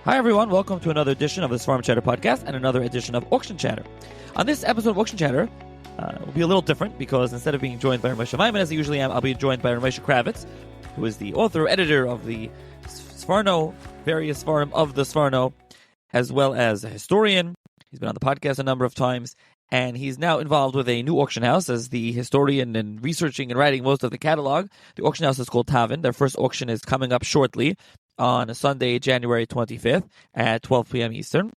Hi everyone, welcome to another edition of the AuctionChatter podcast and another edition of AuctionChatter. On this episode of AuctionChatter, it will be a little different because instead of being joined by Moshe as I usually am, I'll be joined by Moshe Kravetz, who is the author, editor of the Sforno, various Sfarim of the Sforno, as well as a historian. He's been on the podcast a number of times, and he's now involved with a new auction house as the historian and researching and writing most of the catalog. The auction house is called Tavin. Their first auction is coming up shortly on a Sunday, January 25th at 12 p.m. Eastern.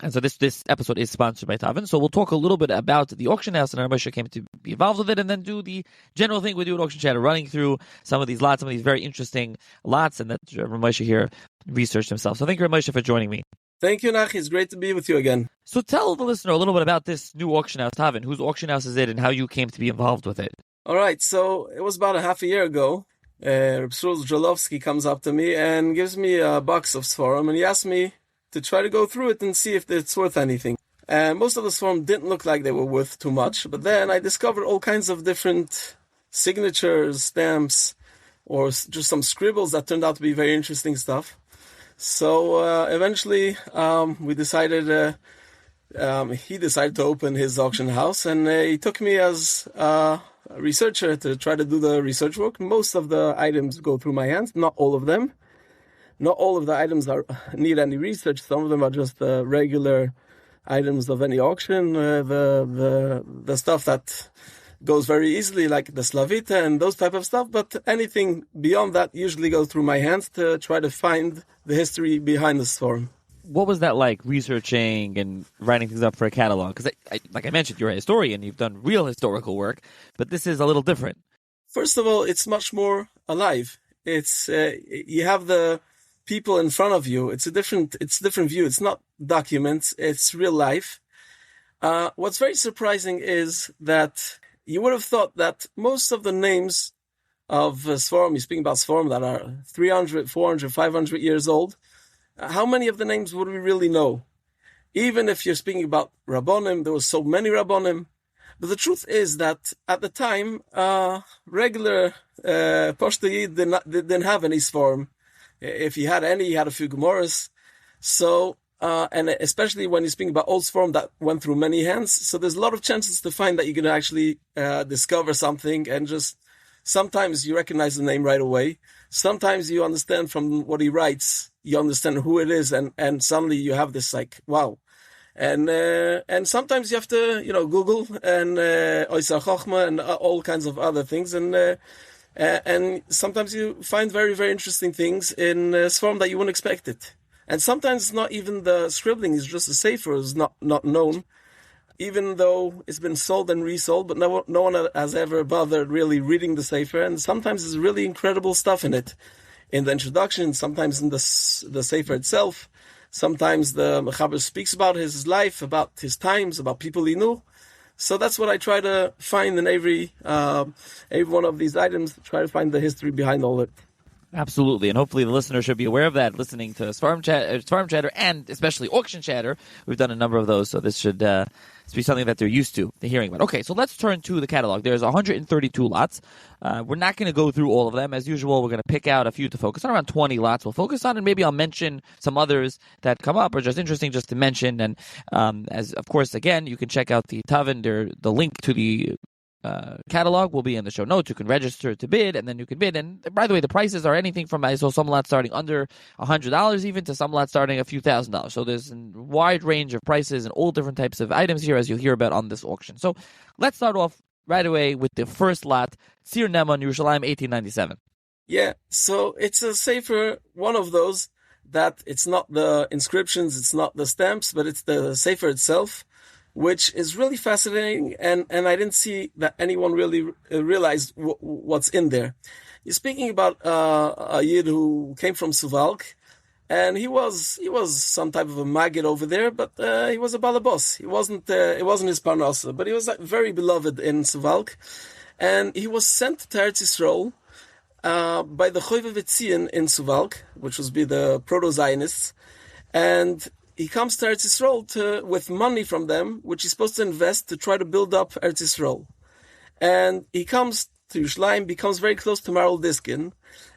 And so this episode is sponsored by Tavin. So we'll talk a little bit about the auction house and how Moshe came to be involved with it, and then do the general thing we do at AuctionChatter, running through some of these lots, some of these very interesting lots, and that Moshe here researched himself. So thank you, Moshe, for joining me. Thank you, Nach. It's great to be with you again. So tell the listener a little bit about this new auction house, Tavin. Whose auction house is it, and how you came to be involved with it? All right. So it was about a half a year ago. Reb Jolovsky comes up to me and gives me a box of Sforim, and he asked me to try to go through it and see if it's worth anything. And most of the Sforim didn't look like they were worth too much, but then I discovered all kinds of different signatures, stamps, or just some scribbles that turned out to be very interesting stuff. So eventually he decided to open his auction house, and he took me as a researcher to try to do the research work. Most of the items go through my hands, not all of them. Not all of the items need any research. Some of them are just regular items of any auction. The stuff that goes very easily, like the Slavita and those type of stuff. But anything beyond that usually goes through my hands to try to find the history behind the storm. What was that like, researching and writing things up for a catalog? Because, like I mentioned, you're a historian. You've done real historical work, but this is a little different. First of all, it's much more alive. It's you have the people in front of you. It's a different view. It's not documents. It's real life. What's very surprising is that you would have thought that most of the names of Sforim, you're speaking about Sforim that are 300, 400, 500 years old, how many of the names would we really know? Even if you're speaking about Rabbonim, there were so many Rabbonim. But the truth is that at the time, regular Poshta Yid didn't have any Sforim. If he had any, he had a few Gemaras. So, and especially when you're speaking about old Sforim that went through many hands, so there's a lot of chances to find that you can actually discover something, and just sometimes you recognize the name right away. Sometimes you understand from what he writes, you understand who it is, and suddenly you have this like, wow. And sometimes you have to, Google and Oisa Chochma and all kinds of other things, and sometimes you find very, very interesting things in Sforim that you wouldn't expect it. And sometimes it's not even the scribbling, it's just the sefer is not known, even though it's been sold and resold, but no one has ever bothered really reading the sefer. And sometimes there's really incredible stuff in it, in the introduction, sometimes in the sefer itself. Sometimes the Mechaber speaks about his life, about his times, about people he knew. So that's what I try to find in every one of these items, try to find the history behind all of it. Absolutely, and hopefully the listener should be aware of that, listening to AuctionChatter, and especially AuctionChatter. We've done a number of those, so this should be something that they're used to hearing about. Okay, so let's turn to the catalog. There's 132 lots. We're not going to go through all of them. As usual, we're going to pick out a few to focus on, around 20 lots we'll focus on, and maybe I'll mention some others that come up or just interesting just to mention. And as of course, again, you can check out the Tavin. The link to the catalog will be in the show notes. You can register to bid, and then you can bid. And by the way, the prices are anything from, I saw some lots starting under $100 even to some lots starting a few $1,000s. So there's a wide range of prices and all different types of items here, as you'll hear about on this auction. So let's start off right away with the first lot, Sir Neman, Yerushalayim, 1897. Yeah, so it's a sefer, one of those that it's not the inscriptions, it's not the stamps, but it's the sefer itself, which is really fascinating, and I didn't see that anyone really realized what's in there. You're speaking about a Yid who came from Suvalk, and he was some type of a maggid over there, but he was a balabos. It wasn't his parnasa, but he was very beloved in Suvalk, and he was sent to Eretz Yisrael by the Choyve in Suvalk, which was be the proto-Zionists, and he comes to Eretz Yisrael with money from them, which he's supposed to invest to try to build up Eretz Yisrael. And he comes to Yerushalayim, becomes very close to Maral Diskin,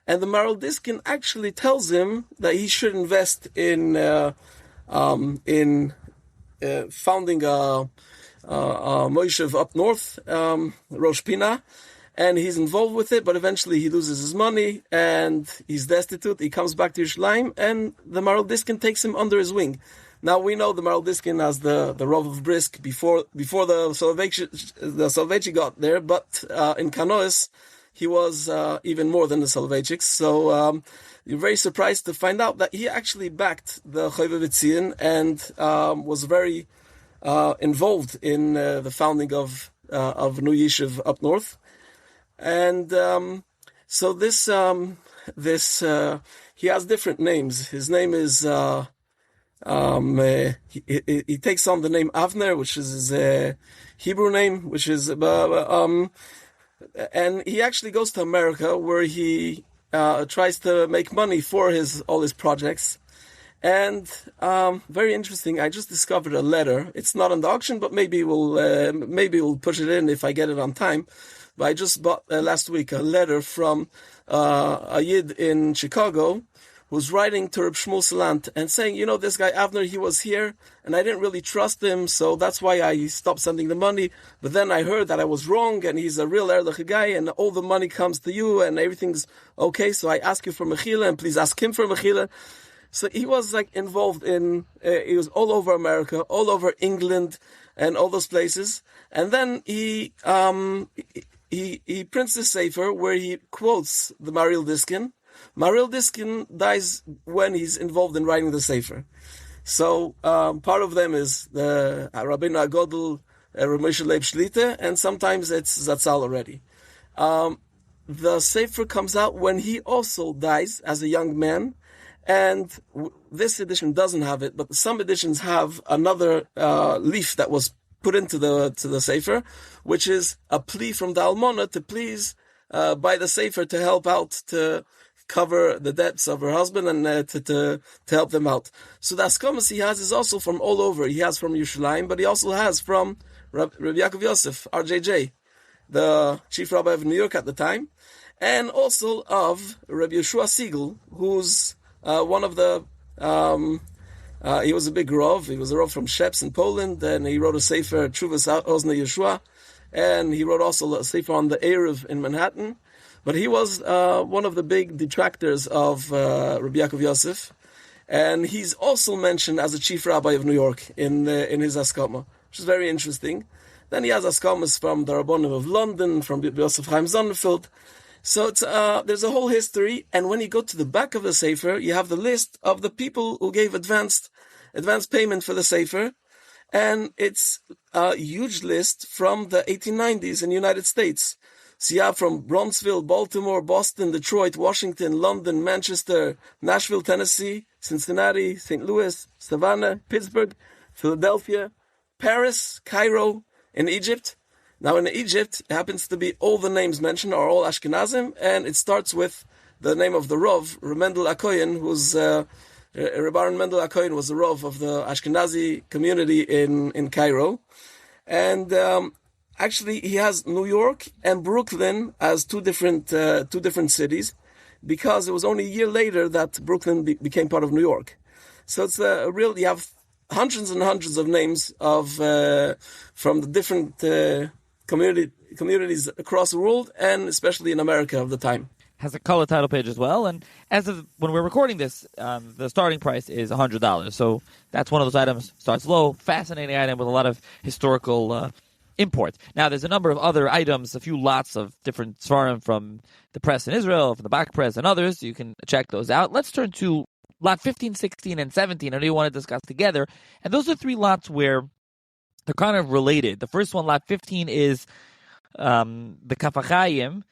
and the Maral Diskin actually tells him that he should invest in founding a Moshe up north, Rosh Pina, and he's involved with it, but eventually he loses his money and he's destitute. He comes back to Yerushalayim, and the Maral Diskin takes him under his wing. Now we know the Maral Diskin as the Rav of Brisk before the Soloveitchik got there, but in Kanois he was even more than the Soloveitchiks. So you're very surprised to find out that he actually backed the Kravetz and was very involved in the founding of New Yishuv up north. And so this he has different names. His name is he takes on the name Avner, which is his Hebrew name, which is and he actually goes to America, where he tries to make money for all his projects. And very interesting, I just discovered a letter. It's not on the auction, but maybe we'll push it in if I get it on time. But I just bought last week a letter from a Yid in Chicago who's writing to Reb Shmuel Salant and saying, this guy Avner, he was here and I didn't really trust him, so that's why I stopped sending the money. But then I heard that I was wrong, and he's a real Erlich guy, and all the money comes to you and everything's okay, so I ask you for Mechila, and please ask him for Mechila. So he was involved in, he was all over America, all over England, and all those places. And then he prints this sefer where he quotes the Maral Diskin. Maral Diskin dies when he's involved in writing the sefer. So part of them is the Rabbeinu Agodel, Rav Moshe Leib Shlita, and sometimes it's Zatzal already. The sefer comes out when he also dies as a young man. And this edition doesn't have it, but some editions have another leaf that was put into the sefer, which is a plea from the Almona to please buy the sefer to help out to cover the debts of her husband and to help them out. So the askamas he has is also from all over. He has from Yerushalayim, but he also has from Rabbi Yaakov Yosef, RJJ, the chief rabbi of New York at the time, and also of Rabbi Yeshua Siegel, who's one of the, he was a big Rav. He was a Rav from Sheps in Poland, and he wrote a sefer, Chuvas Ozne Yeshua, and he wrote also a sefer on the Erev in Manhattan. But he was one of the big detractors of Rabbi Yaakov Yosef, and he's also mentioned as a chief rabbi of New York in his Askama, which is very interesting. Then he has Askamas from the Rabbonim of London, from Yosef Chaim Sonnenfeld. So it's, there's a whole history, and when you go to the back of the sefer, you have the list of the people who gave advanced payment for the sefer, and it's a huge list from the 1890s in the United States. So you have from Bronxville, Baltimore, Boston, Detroit, Washington, London, Manchester, Nashville, Tennessee, Cincinnati, St. Louis, Savannah, Pittsburgh, Philadelphia, Paris, Cairo, in Egypt. Now in Egypt, it happens to be all the names mentioned are all Ashkenazim, and it starts with the name of the Rav, Mendel Akoyen, who's Rabbi Mendel Akoyen was the Rav of the Ashkenazi community in Cairo. And actually, he has New York and Brooklyn as two different cities, because it was only a year later that Brooklyn became part of New York. So it's you have hundreds and hundreds of names of from the different communities across the world, and especially in America of the time. Has a color title page as well, and as of when we're recording this, the starting price is $100. So that's one of those items, starts low, fascinating item with a lot of historical import. Now, there's a number of other items, a few lots of different svarim from the press in Israel, from the back press and others. You can check those out. Let's turn to lot 15, 16, and 17. I know you want to discuss together. And those are three lots where they're kind of related. The first one, lot 15, is the Kafachayim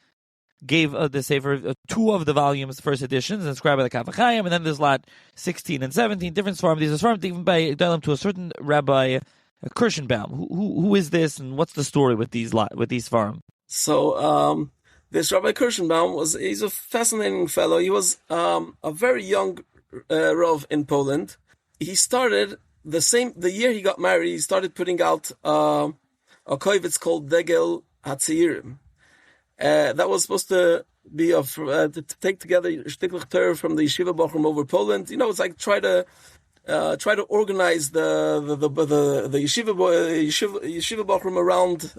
gave the Sefer two of the volumes, first editions, inscribed by the Kafachayim. And then there's lot 16 and 17, different svarim. These are svarim given by Dalim to a certain Rabbi Kirschenbaum. Who is this, and what's the story with these svarim? So this Rabbi Kirschenbaum he's a fascinating fellow. He was a very young Rav in Poland. He started the year he got married. He started putting out a Kravetz called Degel Hatzirim, That was supposed to be to take together Shtiklach Torah from the Yeshiva Bochum over Poland. It's like try to organize the Yeshiva Bochum around.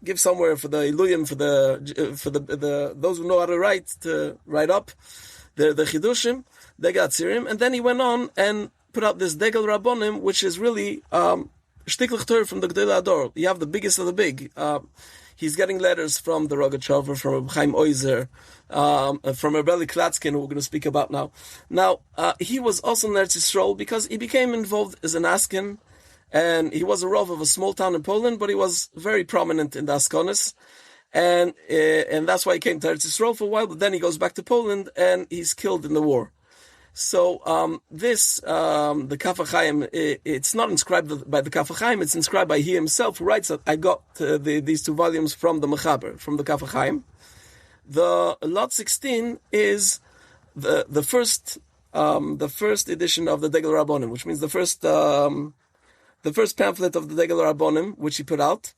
Give somewhere for the Iluyim, for the those who know how to write up the Chidushim. They got Tzirim, and then he went on and put out this Degel Rabbonim, which is really Shtiklach Torah from the Gdei Ador. You have the biggest of the big. He's getting letters from the Rogachover, from Reb Chaim Oizer, from Rebbe Klatskin, who we're going to speak about now. Now, he was also in Eretz Yisrael because he became involved as an Askin, and he was a Rav of a small town in Poland, but he was very prominent in the Askonis, and that's why he came to Eretz Yisrael for a while, but then he goes back to Poland, and he's killed in the war. So the Kaf HaChaim, it's not inscribed by the Kaf HaChaim, it's inscribed by he himself, who writes that I got these two volumes from the Mechaber, from the Kaf HaChaim. The Lot 16 is the first edition of the Degel Rabbonim, which means the first pamphlet of the Degel Rabbonim, which he put out,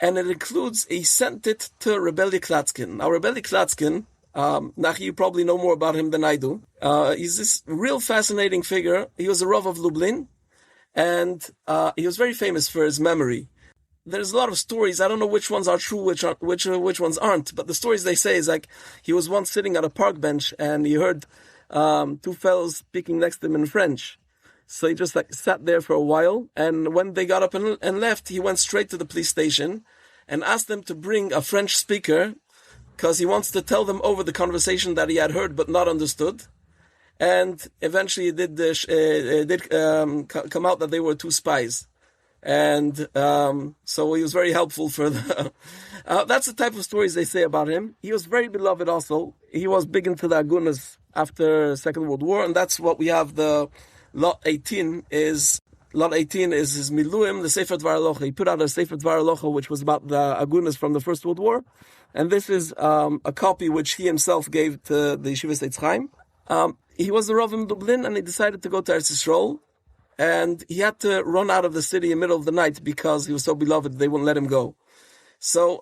and it includes, he sent it to Rebbe Klatskin. Now Rebbe Klatskin, Nachi, you probably know more about him than I do. He's this real fascinating figure. He was a Rav of Lublin, and he was very famous for his memory. There's a lot of stories. I don't know which ones are true, which ones aren't. But the stories they say is like he was once sitting at a park bench and he heard two fellows speaking next to him in French. So he just sat there for a while, and when they got up and left, he went straight to the police station and asked them to bring a French speaker, because he wants to tell them over the conversation that he had heard but not understood. And eventually it did come out that they were two spies. And so he was very helpful for the... that's the type of stories they say about him. He was very beloved also. He was big into the Agunas after Second World War, and that's what we have. The Lot 18 is his Miluim, the Sefer Dvar Halacha. He put out a Sefer Dvar Halacha, which was about the Agunas from the First World War. And this is a copy which he himself gave to the Yeshiva Eitz Chaim. He was the Rav in Dublin, and he decided to go to Eretz Yisrael. And he had to run out of the city in the middle of the night because he was so beloved they wouldn't let him go. So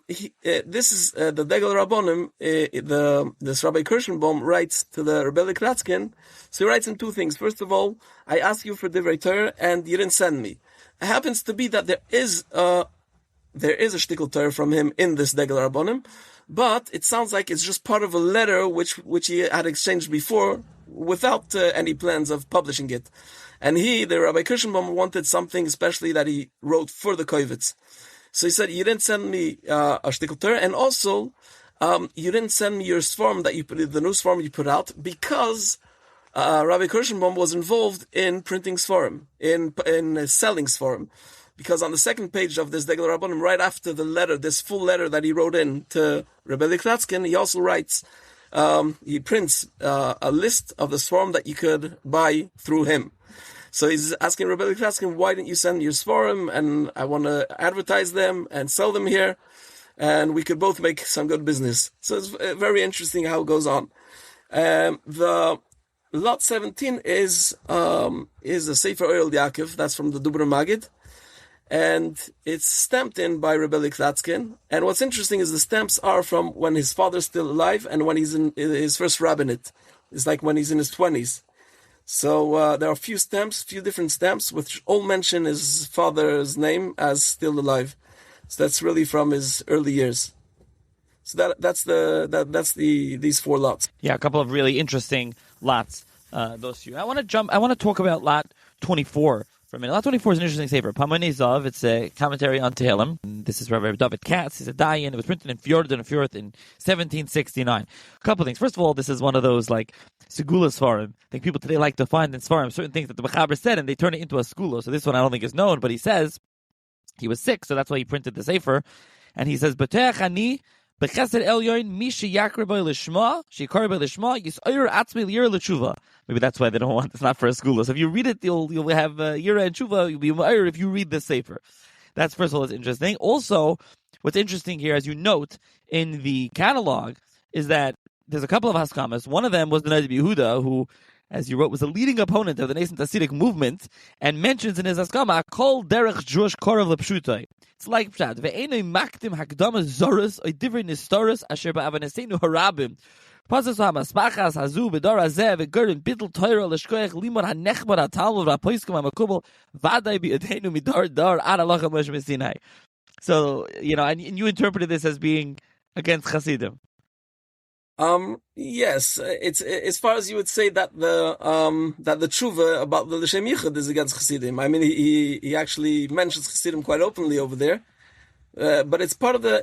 this is the Degel Rabbonim. This Rabbi Kirschenbaum writes to the Rebbe Kratzkin. So he writes in two things. First of all, I asked you for Divrei Torah, and you didn't send me. It happens to be that there is a shtickle Torah from him in this Degel Rabbonim, but it sounds like it's just part of a letter which he had exchanged before without any plans of publishing it. And the Rabbi Kirschenbaum, wanted something especially that he wrote for the Kravetz. So he said, you didn't send me a shtickle Torah, and also you didn't send me your Sforim the new Sforim you put out, because Rabbi Kirschenbaum was involved in printing Sforim, in selling Sforim. Because on the second page of this Degel Rabbonim, right after the letter, this full letter that he wrote in to Rebbe Klatskin, he also writes, he prints a list of the Sforim that you could buy through him. So he's asking Rebbe Klatskin, why didn't you send your Sforim? And I want to advertise them and sell them here, and we could both make some good business. So it's very interesting how it goes on. The Lot 17 is the Sefer Oil Yaakov, that's from the Dubra Magid. And it's stamped in by Rebbe Klatskin. And what's interesting is the stamps are from when his father's still alive and when he's in his first rabbinate. It's like when he's in his 20s. So there are a few different stamps, which all mention his father's name as still alive. So that's really from his early years. So that's these four lots. Yeah, a couple of really interesting lots. Those few. I want to talk about lot 24. For a minute. Lot 24 is an interesting sefer. Pamonei Zav, it's a commentary on Tehillim. This is Rabbi David Katz. He's a Dayan. It was printed in Fjord in 1769. A couple of things. First of all, this is one of those like Segula Sfarim. I think people today like to find in Sfarim certain things that the Mechaber said and they turn it into a Segula. So this one I don't think is known, but he says he was sick, so that's why he printed the sefer. And he says, B'teach ani b'chesed elyoin mi sheyakar bo lishma sheyakar bo lishma yisayir atzmi liyir l'tshuva. Maybe that's why they don't want. It's not for a school. So if you read it, you'll have Yira and Tshuva. You'll be ma'ir if you read this sefer. That's first of all, it's interesting. Also, what's interesting here, as you note in the catalog, is that there's a couple of haskamas. One of them was the Nadi Yehuda, who as you wrote, was a leading opponent of the nascent Hasidic movement, and mentions in his Haskama, Kol derech Jewish korav lepshutai. It's like Pshat, ve'enoi makdim hakdama zorus, oy divrei nistorus, asher ba'avanesenu harabim. Pasas ha'maspachas hazu b'dor hazeh v'gerin bitl toira l'shkoyach limor ha'nechbar ha'talmud v'apoiskum ha'makubel v'adai bi'adenu midor dar ad halacha Moshe Sinai. So, and you interpreted this as being against Hasidim. Yes, it's as far as you would say that the tshuva about the L'Shem Yichud is against Chassidim. I mean, he actually mentions Chassidim quite openly over there, but it's part of the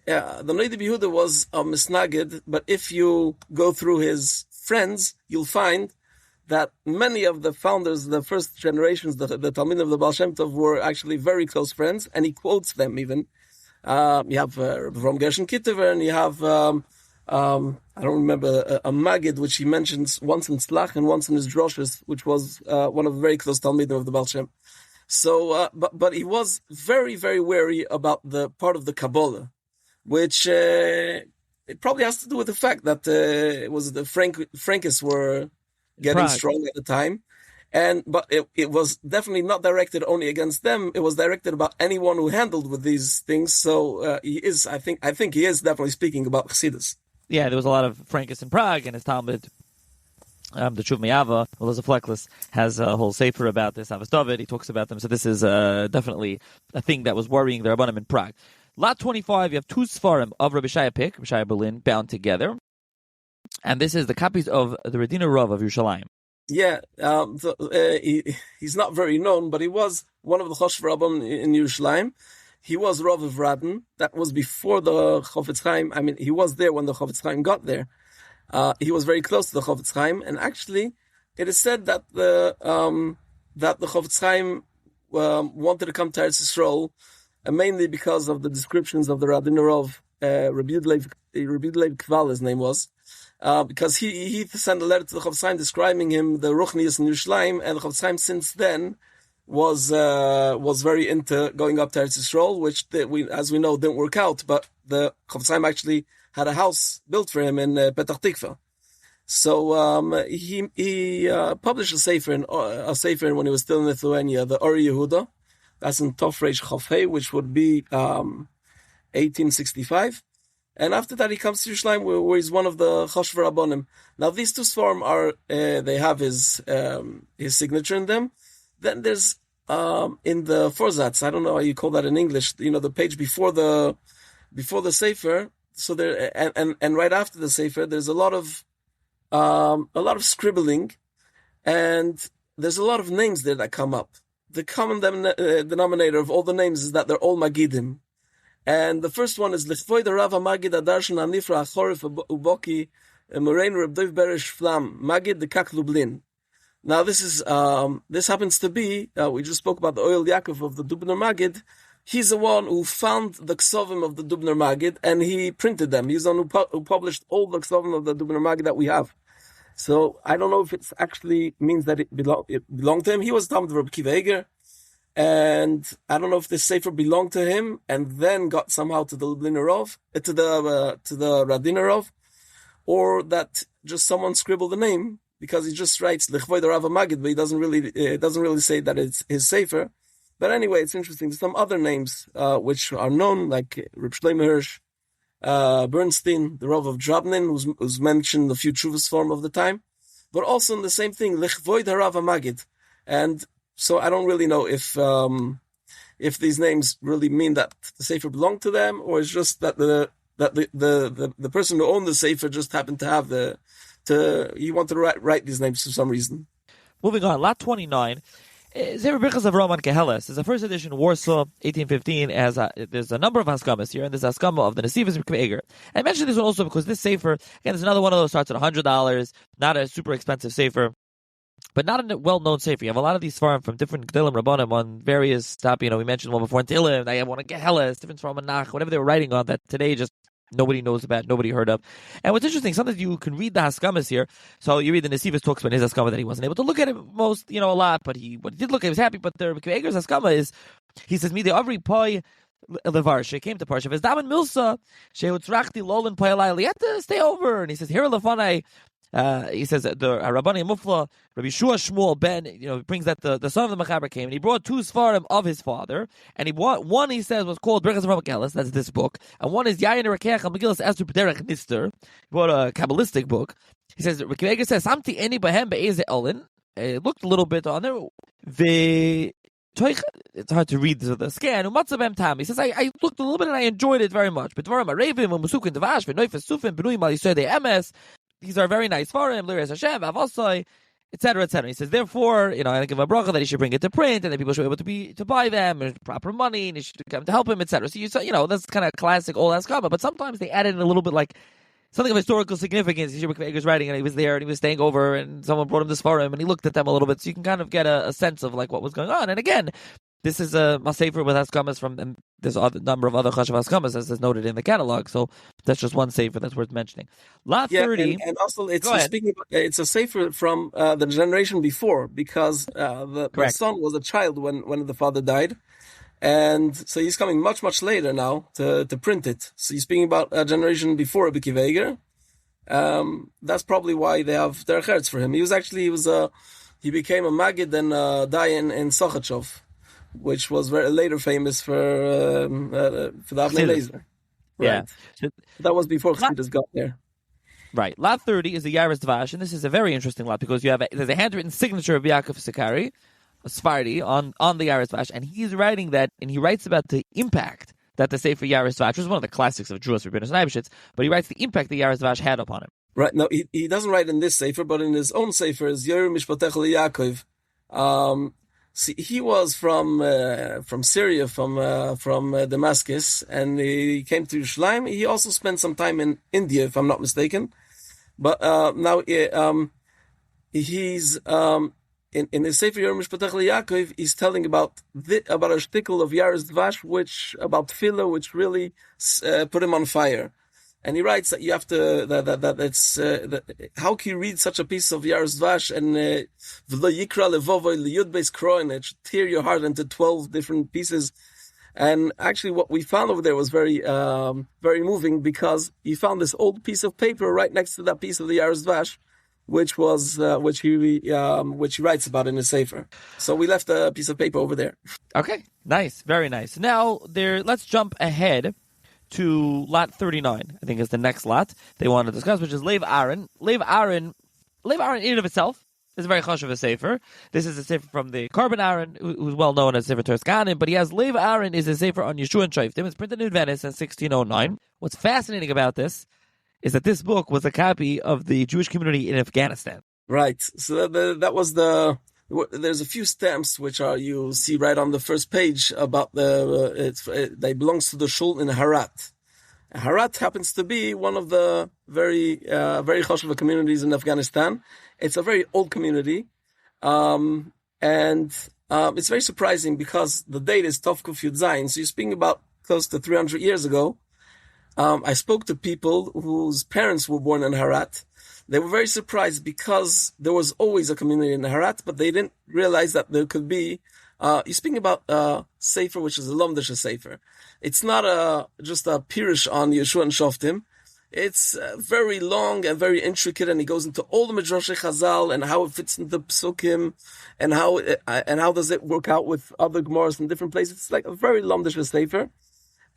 Noida Yehuda was misnagid. But if you go through his friends, you'll find that many of the founders, the first generations, the Talmidim of the Baal Shem Tov were actually very close friends, and he quotes them even. You have from Gershon Kittever, and you have. I don't remember a Magid which he mentions once in Tzlach and once in his Droshes, which was one of the very close Talmidim of the Baal Shem. So, but he was very, very wary about the part of the Kabbalah, which it probably has to do with the fact that it was the Frankists were getting strong at the time, but it was definitely not directed only against them. It was directed about anyone who handled with these things. So I think he is definitely speaking about Chassidus. Yeah, there was a lot of Frankists in Prague, and his Talmud, the Tshuv Me'ava, Elazar Fleckless, has a whole sefer about this. Avos David, he talks about them. So this is definitely a thing that was worrying the Rabbanim in Prague. Lot 25, you have two Sfarim of Rabbi Shaya Pick, Rabbi Shaya Berlin, bound together. And this is the copies of the Radina Rav of Yerushalayim. Yeah, he's not very known, but he was one of the Choshev Rabbim in Yerushalayim. He was Rav of Radin. That was before the Chofetz Chaim. I mean, he was there when the Chofetz Chaim got there. He was very close to the Chofetz Chaim, and actually, it is said that the Chofetz Chaim wanted to come to Eretz Yisrael, mainly because of the descriptions of the Radin Rav, Rabbi Yudlev Kval, his name was, because he sent a letter to the Chofetz Chaim describing him, the Ruchnius in Yerushalayim, and the Chofetz Chaim since then was very into going up to Eretz Yisrael, which as we know, didn't work out. But the Chofetz Chaim actually had a house built for him in Petach Tikva. So he published a sefer when he was still in Lithuania, the Ori Yehuda. That's in Tofreish Chafei, which would be 1865. And after that, he comes to Yerushalayim, where he's one of the Choshev Rabbanim. Now, these two Sfarim they have his signature in them. Then there's in the Forzatz, I don't know how you call that in English, the page before the Sefer. So there, and right after the Sefer, there's a lot of scribbling, and there's a lot of names there that come up. The common denominator of all the names is that they're all Magidim. And the first one is L'chvoid Rav Magid Adarshan Anifra Achorif Uboki Morain Reb Dov Berish Flam Magid the Kak Lublin. Now this happens to be, we just spoke about the Oil Yaakov of the Dubner Magid. He's the one who found the Ksovim of the Dubner Magid, and he printed them. He's the one who published all the Ksovim of the Dubner Magid that we have. So I don't know if it actually means that it belonged to him. He was Talmud of Rabbi Kiva Eger, and I don't know if this Sefer belonged to him and then got somehow to the Lubliner Rov, to the Radiner Rov, or that just someone scribbled the name, because he just writes L'chvoid Rav Magid, but he doesn't really say that it's his sefer. But anyway, it's interesting. There's some other names which are known, like Reb Shlomo Hirsch, Bernstein, the Rav of Drabnin, who's mentioned a few Tshuvas form of the time, but also in the same thing, L'chvoid Rav Magid. And so I don't really know if these names really mean that the sefer belonged to them, or it's just that the person who owned the sefer just happened to have he wanted to write these names for some reason. Moving on, lot 29. Zever Birchas of Roman Keheles is the first edition, Warsaw, 1815. There's a number of Haskamas here, and there's Haskama of the Nesivos of Eger. I mentioned this one also because this sefer, again, there's another one of those starts at $100, not a super expensive sefer, but not a well-known sefer. You have a lot of these farm from different Gdilim Rabbanim on various we mentioned one before in Tehillim, I have one on Keheles, different from Nach, whatever they were writing on that today just nobody knows about, nobody heard of. And what's interesting, sometimes you can read the Haskamas here. So you read the Nesivos talks about his Haskama that he wasn't able to look at it a lot, but he did look at it, he was happy. But the Eger's Haskama is, he says, me the Avri Poi Levar, she came to Parsha, Daman Milsa, she Utzrachti Lolin Poi Alai, he had to stay over. And he says, here Lefanai, He says that the Rabbani Mufla, Rabbi Shua Shmuel Ben, brings that the son of the Mechaber came and he brought two Sfarim of his father, and he brought one, he says, was called Brechas Ramakelis, that's this book, and one is Yayin Rekeach Megillas Esther B'derech Nister. He brought a Kabbalistic book. He says, Rabbi says, Samti Eni Bahem Be'eze Olin. It looked a little bit on there. It's hard to read the scan. He says, I looked a little bit and I enjoyed it very much. But these are very nice for him, etc., etc. He says, therefore, I give a bracha that he should bring it to print, and that people should be able to buy them, and proper money, and he should come to help him, etc. So that's kind of classic old Ascama. But sometimes they added in a little bit like something of historical significance. He's writing, and he was there, and he was staying over, and someone brought him this for him, and he looked at them a little bit, so you can kind of get a sense of like what was going on. And again, this is a sefer with Haskamas from, and there's a number of other Chashav Haskamas as is noted in the catalog. So that's just one sefer that's worth mentioning. Lot 30. And also it's it's a sefer from the generation before, because the son was a child when the father died. And so he's coming much, much later now to print it. So he's speaking about a generation before Rabbi Akiva Eiger. That's probably why they have Derech Eretz for him. He became a Maggid and Dayan in Sochachov, which was very later famous for the Avnei Lezer. Right. Yeah. So, that was before Chassidus got there. Right. Lot 30 is the Yaris Dvash, and this is a very interesting lot because there's a handwritten signature of Yaakov Sikari, a Sephardi, on the Yaris Dvash, and he's writing that, and he writes about the impact that the Sefer Yaris Dvash, which is one of the classics of Jewish Rabbeinu Leibowitz, but he writes the impact the Yaris Dvash had upon him. Right. No, he doesn't write in this Sefer, but in his own Sefer, is Yer Mishpatech Yaakov. See, he was from Syria, from Damascus, and he came to Yerushalayim. He also spent some time in India, if I'm not mistaken. But now he's in his Sefer Yer Mishpatech Yaakov, he's telling about a shtickle of Yaris Dvash, about Tefillah, which really put him on fire. And he writes that you have to how can you read such a piece of Yaris Dvash and v'lo yikra levovoy liyud beis kroin, it should tear your heart into 12 different pieces. And actually, what we found over there was very very moving, because he found this old piece of paper right next to that piece of the Yaris Dvash, which he writes about in his sefer. So we left a piece of paper over there. Okay, nice, very nice. Now let's jump ahead to lot 39, I think is the next lot they want to discuss, which is Lev Aaron. Lev Aaron in and of itself is a very chashuv a sefer. This is a sefer from the Carbon Aaron, who's well known as Sefer Torskanim, but he has Lev Aaron is a sefer on Yeshua and Shoftim. It's printed in Venice in 1609. What's fascinating about this is that this book was a copy of the Jewish community in Afghanistan. Right. So that was there's a few stamps which you see right on the first page about they belongs to the shul in Harat. Harat happens to be one of the very very chashuv communities in Afghanistan. It's a very old community, and it's very surprising because the date is Tov Kuf Yud Zayin. So you're speaking about close to 300 years ago. I spoke to people whose parents were born in Harat. They were very surprised because there was always a community in Harat, but they didn't realize that there could be. You're speaking about Sefer, which is a Lomdish Sefer. It's not just a Pirish on Yeshua and Shoftim. It's very long and very intricate, and he goes into all the Midrash Chazal and how it fits into Psukim, and how does it work out with other Gemaras in different places. It's like a very Lomdish Sefer.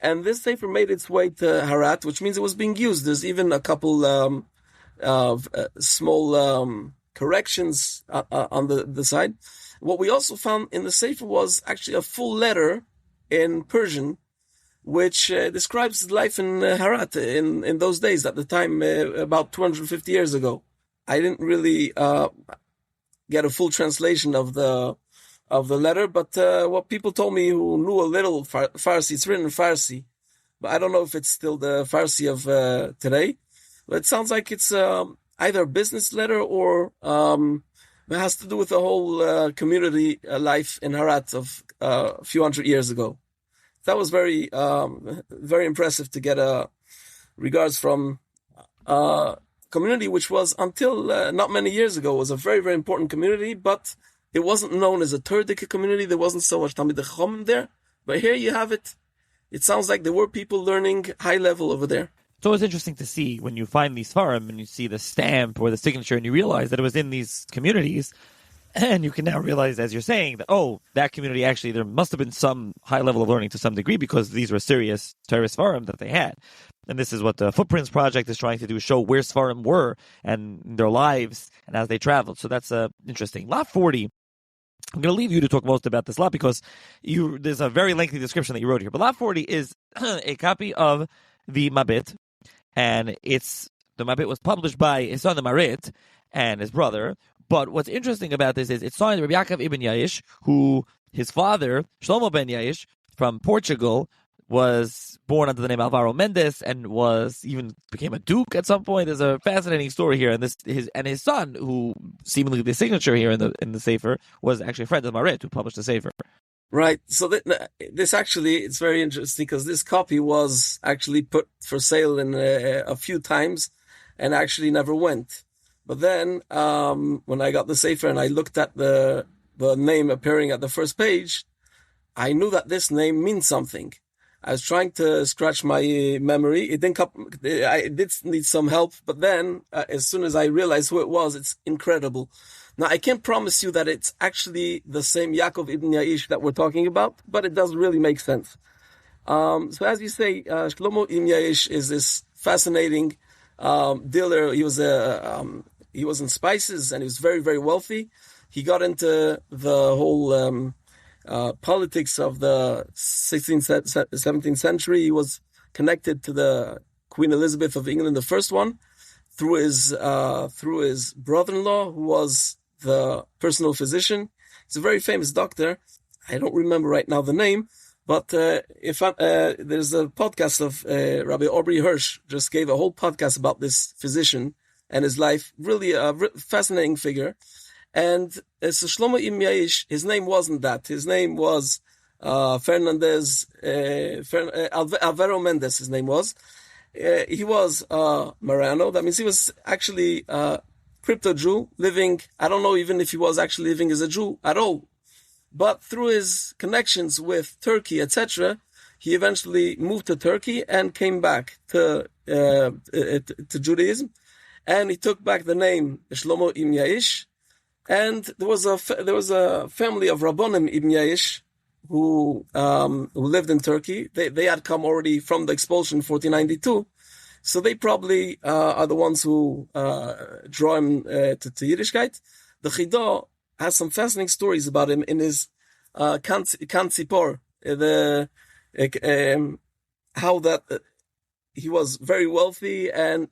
And this Sefer made its way to Harat, which means it was being used. There's even a couple small corrections on the side. What we also found in the Sefer was actually a full letter in Persian, which describes life in Harat in those days, at the time, about 250 years ago. I didn't really get a full translation of the letter, but what people told me who knew a little Farsi, it's written in Farsi, but I don't know if it's still the Farsi of today. But it sounds like it's either a business letter or it has to do with the whole community life in Harat of a few hundred years ago. That was very, very impressive to get regards from a community which was, until not many years ago, was a very, very important community, but it wasn't known as a Turdic community. There wasn't so much Talmidei Chacham there. But here you have it. It sounds like there were people learning high level over there. it's always interesting to see when you find these Sfarim and you see the stamp or the signature and you realize that it was in these communities. And you can now realize, as you're saying, that, that community actually, there must have been some high level of learning to some degree because these were serious terrorist Sfarim that they had. And this is what the Footprints Project is trying to do, show where Sfarim were and their lives and as they traveled. So that's interesting. Lot 40, I'm going to leave you to talk most about this lot because there's a very lengthy description that you wrote here. But lot 40 is a copy of the Mabit, and the Mabit was published by his son, the Marit, and his brother. But what's interesting about this is it's signed Rabbi Yaakov ibn Yaish, who his father, Shlomo ben Yaish, from Portugal, was born under the name Alvaro Mendes and became a duke at some point. There's a fascinating story here, and his son, who seemingly the signature here in the Sefer, was actually a friend of Marit who published the Sefer. Right. So this actually, it's very interesting because this copy was actually put for sale in a few times and actually never went. But then when I got the Sefer and I looked at the name appearing at the first page, I knew that this name means something. I was trying to scratch my memory. It didn't I did need some help, but then as soon as I realized who it was, it's incredible. Now, I can't promise you that it's actually the same Yaakov ibn Yaish that we're talking about, but it does really make sense. So as you say, Shlomo ibn Yaish is this fascinating dealer. He was in spices and he was very, very wealthy. He got into the whole politics of the 16th, 17th century. He was connected to the Queen Elizabeth of England, the first one, through his brother-in-law, who was the personal physician. He's a very famous doctor. I don't remember right now the name, but there's a podcast of Rabbi Aubrey Hirsch, just gave a whole podcast about this physician and his life. Really a fascinating figure. And so Shlomo ibn Yaish, his name wasn't that. His name was Alvaro Mendes, his name was. He was Marano. That means he was actually a crypto-Jew living, I don't know even if he was actually living as a Jew at all. But through his connections with Turkey, etc., he eventually moved to Turkey and came back to Judaism. And he took back the name Shlomo ibn Yaish. And there was a family of Rabbonim ibn Yaish who lived in Turkey. They had come already from the expulsion in 1492, so they probably are the ones who draw him to Yiddishkeit. The Chidah has some fascinating stories about him in his Kan Tzipor, how that he was very wealthy and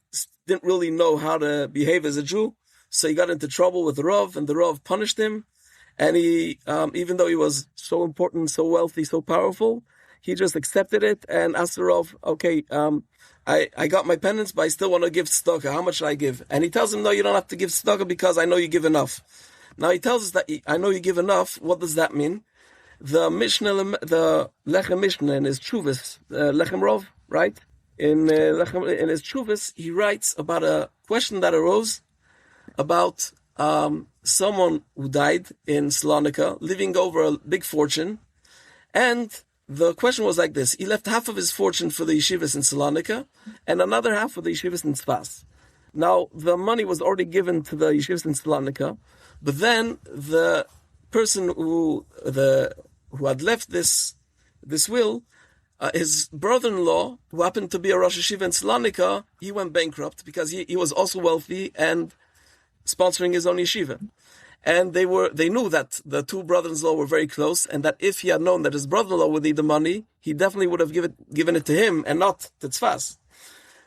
didn't really know how to behave as a Jew. So he got into trouble with the Rav, and the Rav punished him. And he, even though he was so important, so wealthy, so powerful, he just accepted it and asked the Rav, okay, I got my penance, but I still want to give tzedakah. How much should I give? And he tells him, no, you don't have to give tzedakah because I know you give enough. Now he tells us that I know you give enough. What does that mean? The Mishnah, the Lechem Mishnah in his Chuvas, Lechem Rov, right? In his Chuvas, he writes about a question that arose about someone who died in Salonika, leaving over a big fortune. And the question was like this. He left half of his fortune for the yeshivas in Salonika and another half for the yeshivas in Tzfas. Now, the money was already given to the yeshivas in Salonika, but then the person who had left this will, his brother-in-law, who happened to be a Rosh Yeshiva in Salonika, he went bankrupt because he was also wealthy and sponsoring his own yeshiva. And they knew that the two brothers-in-law were very close, and that if he had known that his brother-in-law would need the money, he definitely would have given it to him and not to Tzfas.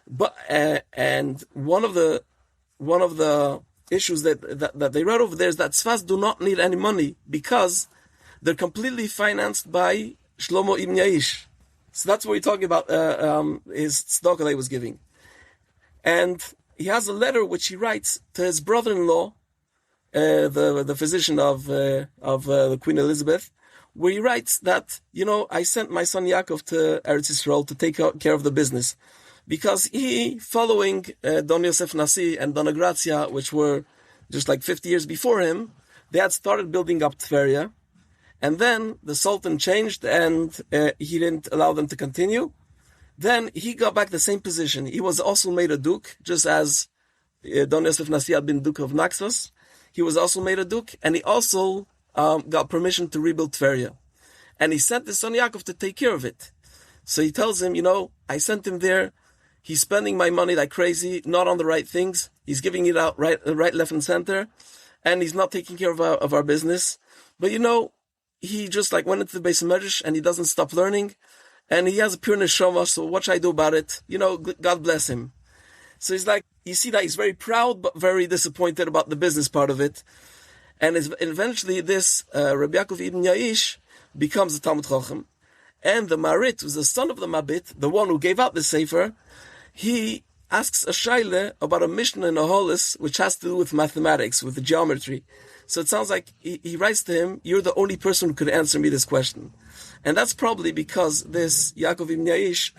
But and one of the issues that they wrote over there is that Tzfas do not need any money because they're completely financed by Shlomo ibn Yaish. So that's what we're talking about. His tzedakah that he was giving, and he has a letter which he writes to his brother-in-law, the physician of the Queen Elizabeth, where he writes that, I sent my son Yaakov to Eretz Yisrael to take care of the business, because he, following Don Yosef Nasi and Dona Grazia, which were just like 50 years before him, they had started building up Tveria, and then the Sultan changed and he didn't allow them to continue. Then he got back the same position. He was also made a duke, just as Don Yosef Nasi had been Duke of Naxos. He was also made a duke, and he also got permission to rebuild Tveria. And he sent his son Yaakov to take care of it. So he tells him, I sent him there. He's spending my money like crazy, not on the right things. He's giving it out right, left, and center, and he's not taking care of our business. But he just went into the Beis Medrash, and he doesn't stop learning, and he has a pure neshama. So what should I do about it? God bless him. So he's you see that he's very proud, but very disappointed about the business part of it. And eventually, this Rabbi Yaakov Ibn Yaish becomes a Talmud Chacham, and the Marit, who's the son of the Mabit, the one who gave out the Sefer, he asks a shaila about a Mishnah in a Holis, which has to do with mathematics, with the geometry. So it sounds like he writes to him, "You're the only person who could answer me this question," and that's probably because this Yaakov Ibn Yaish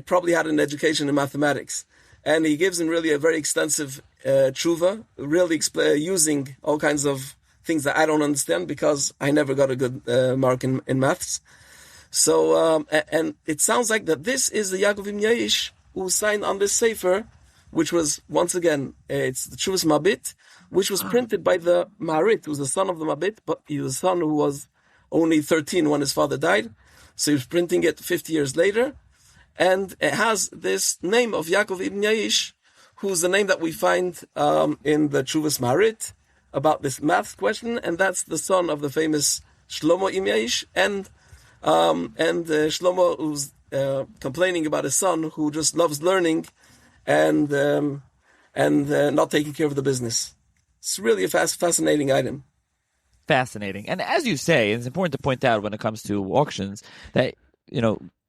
probably had an education in mathematics, and he gives him really a very extensive tshuva, really using all kinds of things that I don't understand because I never got a good mark in maths. So, and it sounds like that this is the Yaakov Ibn Yaish who signed on this sefer, which was, once again, it's the Tshuvas Mabit, which was printed by the Maharit, who was the son of the Mabit, but he was a son who was only 13 when his father died. So he was printing it 50 years later. And it has this name of Yaakov Ibn Yaish, who's the name that we find in the Tshuvas Maharit about this math question, and that's the son of the famous Shlomo Ibn Yaish, and Shlomo, who's complaining about his son who just loves learning and not taking care of the business. It's really a fascinating item. Fascinating. And as you say, it's important to point out when it comes to auctions that,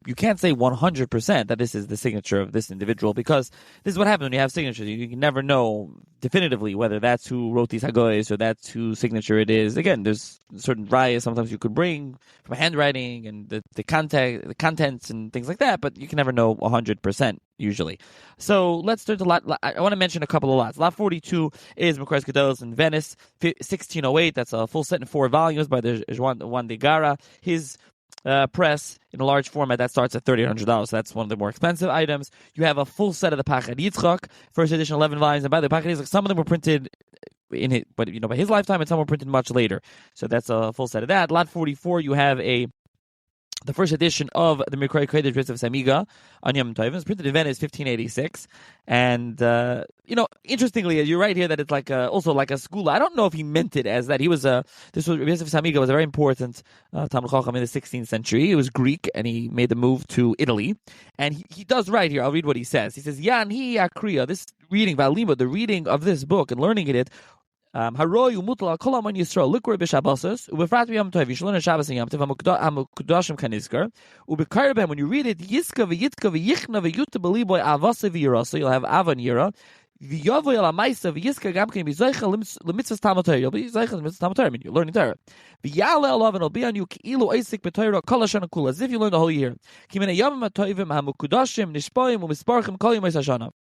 you can't say 100% that this is the signature of this individual, because this is what happens when you have signatures. You can never know definitively whether that's who wrote these hagoyes or that's whose signature it is. Again, there's certain rayas sometimes you could bring from handwriting and the contents and things like that, but you can never know 100% usually. So let's turn to lot. I want to mention a couple of lots. Lot 42 is Mekores Gedolos in Venice, 1608. That's a full set in 4 volumes by the Juan de Gara. His press in a large format that starts at $3,800. So that's one of the more expensive items. You have a full set of the Pachad Yitzchak, first edition, 11 volumes. And by the way, Pachad Yitzchak, some of them were printed by his lifetime, and some were printed much later. So that's a full set of that. Lot 44, you have the first edition of the Mikra Kodesh of Samiga on Yom Tovim. It's printed in Venice, 1586. And, interestingly, you're right here that it's also like a school. I don't know if he meant it as that. Yosef Samiga was a very important Talmud Chacham in the 16th century. He was Greek, and he made the move to Italy. And he does right here. I'll read what he says. He says, Yan hi akriya, this reading, Valima, the reading of this book and learning it, Haroy umutal al kol amon Yisrael likor b'Shabbosos ubefrat b'Yom Tov. You should learn Shabbos and Yom Tov. Hamukudashim kanizkar ubekarbem. When you read it, Yiska v'Yitka v'Yichna v'Yuta b'Liboy Avasa v'Yira. So you'll have Avan Yira. V'Yavoy al Amaisa v'Yiska Gamkin v'Zoicha l'Mitzvahs Talmud Torah. You'll be Zoicha l'Mitzvahs Talmud Torah. I mean, you're learning Torah. V'Yale alav, and it'll be on you k'ilu oisik b'Torah kol hashana kula, as if you learned the whole year. Kimene yomim hatovim hamukudashim nishpoim u'misparchim kol yomos hashana.